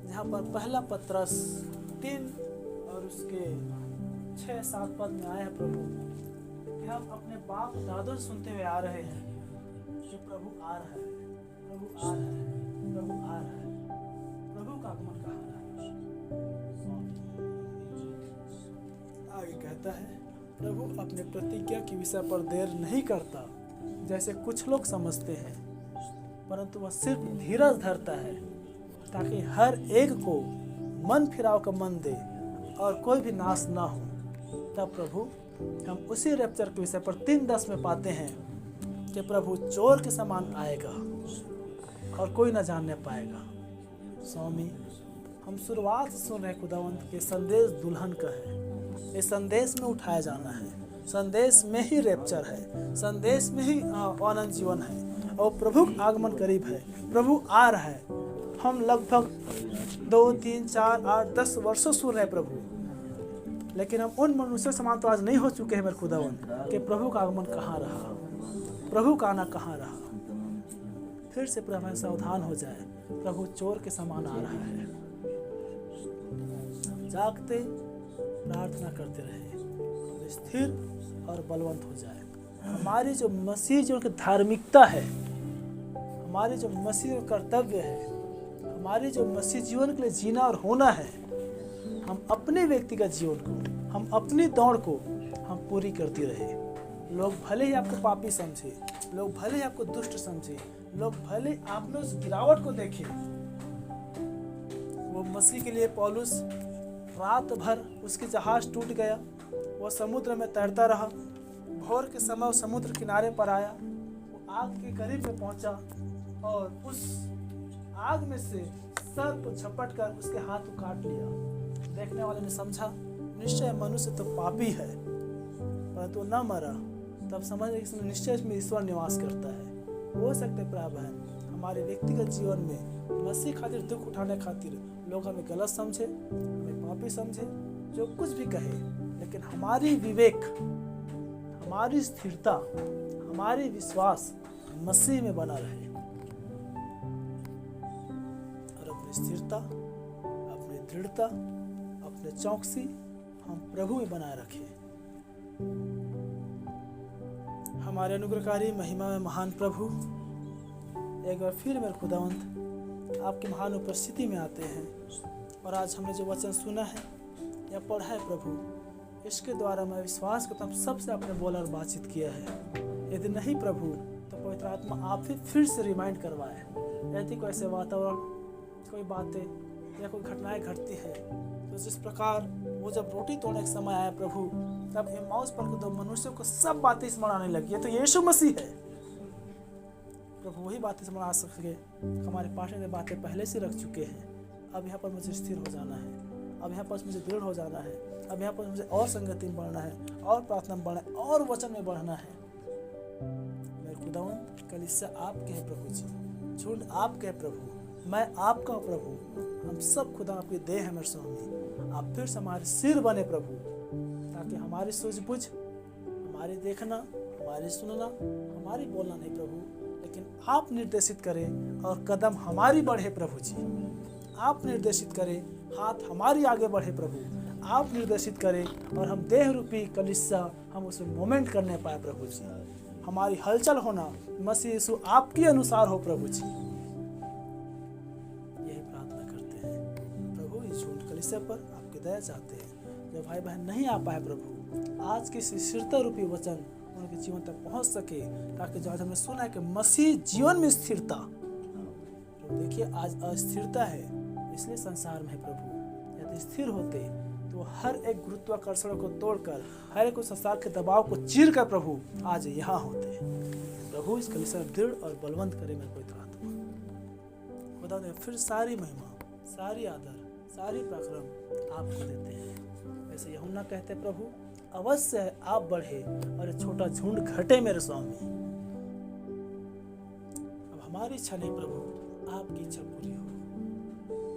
जहाँ पर पहला पत्रस 3 और उसके 6-7 पद में आए हैं प्रभु कि हम अपने बाप दादों से सुनते हुए आ रहे हैं कि प्रभु आ रहा है, प्रभु आ रहा है, प्रभु आ रहा है। प्रभु का आगमन कहाँ रहा है? आगे कहता है, प्रभु अपने प्रतिज्ञा की विषय पर देर नहीं करता जैसे कुछ लोग समझते हैं, परंतु वह सिर्फ धीरज धरता है ताकि हर एक को मन फिराव का मन दे और कोई भी नाश ना हो। तब प्रभु हम उसी रैप्चर के विषय पर 3:10 में पाते हैं कि प्रभु चोर के समान आएगा और कोई न जानने पाएगा। स्वामी, हम शुरुआत से सुन रहे खुदावंत के संदेश दुल्हन का है। इस संदेश में उठाया जाना है, संदेश में ही रैप्चर है, संदेश में ही आनंद जीवन है और प्रभु का आगमन करीब है। प्रभु आ रहा है। हम लगभग 2, 3, 4, 8, 10 वर्षों सुन रहे हैं प्रभु, लेकिन हम उन मनुष्यों समान तो आज नहीं हो चुके हैं मेरे खुदावन कि प्रभु का आगमन कहाँ रहा, प्रभु का आना कहाँ रहा। फिर से प्रभु सावधान हो जाए, प्रभु चोर के समान आ रहा है। जागते प्रार्थना करते रहे, स्थिर और बलवंत हो जाए। हमारी जो मसीह जीवन की धार्मिकता है, हमारी जो मसीह कर्तव्य है, हमारी जो मसीह जीवन के लिए जीना और होना है, हम अपने व्यक्तिगत जीवन को, हम अपनी दौड़ को हम पूरी करती रहे। लोग भले ही आपको पापी समझे, लोग भले ही आपको दुष्ट समझे, लोग भले आप में उस गिरावट को देखें। वो मसीह के लिए पौलुस रात भर उसकी जहाज टूट गया, वो समुद्र में तैरता रहा। भोर के समय वो समुद्र किनारे पर आया, वो आग के करीब में पहुंचा और उस आग में से सर्प झपट कर उसके हाथ को काट लिया। देखने वाले ने समझा निश्चय मनुष्य तो पापी है, परंतु न मरा। तब समझ इसमें निश्चय इसमें ईश्वर निवास करता है। हो सकते प्राय बहन हमारे व्यक्तिगत जीवन में मसीह खातिर दुख उठाने खातिर लोग हमें गलत समझे, हमें पापी समझे, जो कुछ भी कहे, लेकिन हमारी विवेक, हमारी स्थिरता, हमारी विश्वास मसीह में बना रहे और अपनी स्थिरता, अपनी दृढ़ता, अपने चौकसी हम प्रभु में बनाए रखें। हमारे अनुग्रहकारी महिमा में महान प्रभु, एक बार फिर मेरे खुदावंत आपकी महान उपस्थिति में आते हैं और आज हमने जो वचन सुना है या पढ़ा है प्रभु, इसके द्वारा मैं विश्वास करता हूँ सबसे आपने बोला और बातचीत किया है। यदि नहीं प्रभु तो पवित्र आत्मा आप ही फिर से रिमाइंड करवाए। यदि कोई ऐसे वातावरण, कोई बातें या कोई घटनाएं घटती है तो जिस प्रकार वो जब रोटी तोड़ने का समय आया प्रभु, तब एम्माउस पर 2 मनुष्यों को सब बातें स्मरण आने लगी। ये तो यीशु मसीह है प्रभु, वही बातें स्मरण आ सके। हमारे पास में बातें पहले से रख चुके हैं। अब यहाँ पर मुझे स्थिर हो जाना है, अब यहाँ पर मुझे दृढ़ हो जाना है, अब यहाँ पर मुझे और संगति में बढ़ना है, और प्रार्थना में बढ़ना है, और वचन में बढ़ना है। मेरे खुदावन कलीसिया आपके हैं प्रभु जी, झुंड आपके हैं प्रभु, मैं आपका हूँ प्रभु। हम सब खुदा आपकी देह है मेरे स्वामी। आप फिर से हमारे सिर बने प्रभु, ताकि हमारी सूझबूझ, हमारी देखना, हमारी सुनना, हमारी बोलना नहीं प्रभु, लेकिन आप निर्देशित करें और कदम हमारी बढ़े प्रभु जी। आप निर्देशित करें, हाथ हमारी आगे बढ़े प्रभु। आप निर्देशित करें और हम देह रूपी कलीसिया हम उसमें मोमेंट करने पाए प्रभु जी। हमारी हलचल होना मसीह यीशु आपके अनुसार हो प्रभु जी। यही प्रार्थना करते हैं प्रभु, इस झूठ कलीसिया पर आपकी दया चाहते हैं। जो भाई बहन नहीं आ पाए प्रभु, आज की स्थिरता रूपी वचन उनके जीवन तक पहुंच सके, ताकि जो आज हमने सुना है कि मसीह जीवन में स्थिरता, तो देखिए आज अस्थिरता है इसलिए संसार में है प्रभु। यदि स्थिर होते तो हर एक गुरुत्वाकर्षण को तोड़कर, हर एक संसार के दबाव को चीर कर प्रभु आज यहाँ होते। प्रभु इस कलीसिया दृढ़ और बलवंत करे मेरे पवित्र आत्मा। खुदा ने फिर सारी महिमा, सारी आदर, सारी पराक्रम आपको देते हैं। वैसे यूहन्ना कहते प्रभु, अवश्य आप बढ़े और एक छोटा झुंड घटे मेरे स्वामी। अब हमारी इच्छा नहीं प्रभु, आपकी इच्छा पूरी हो।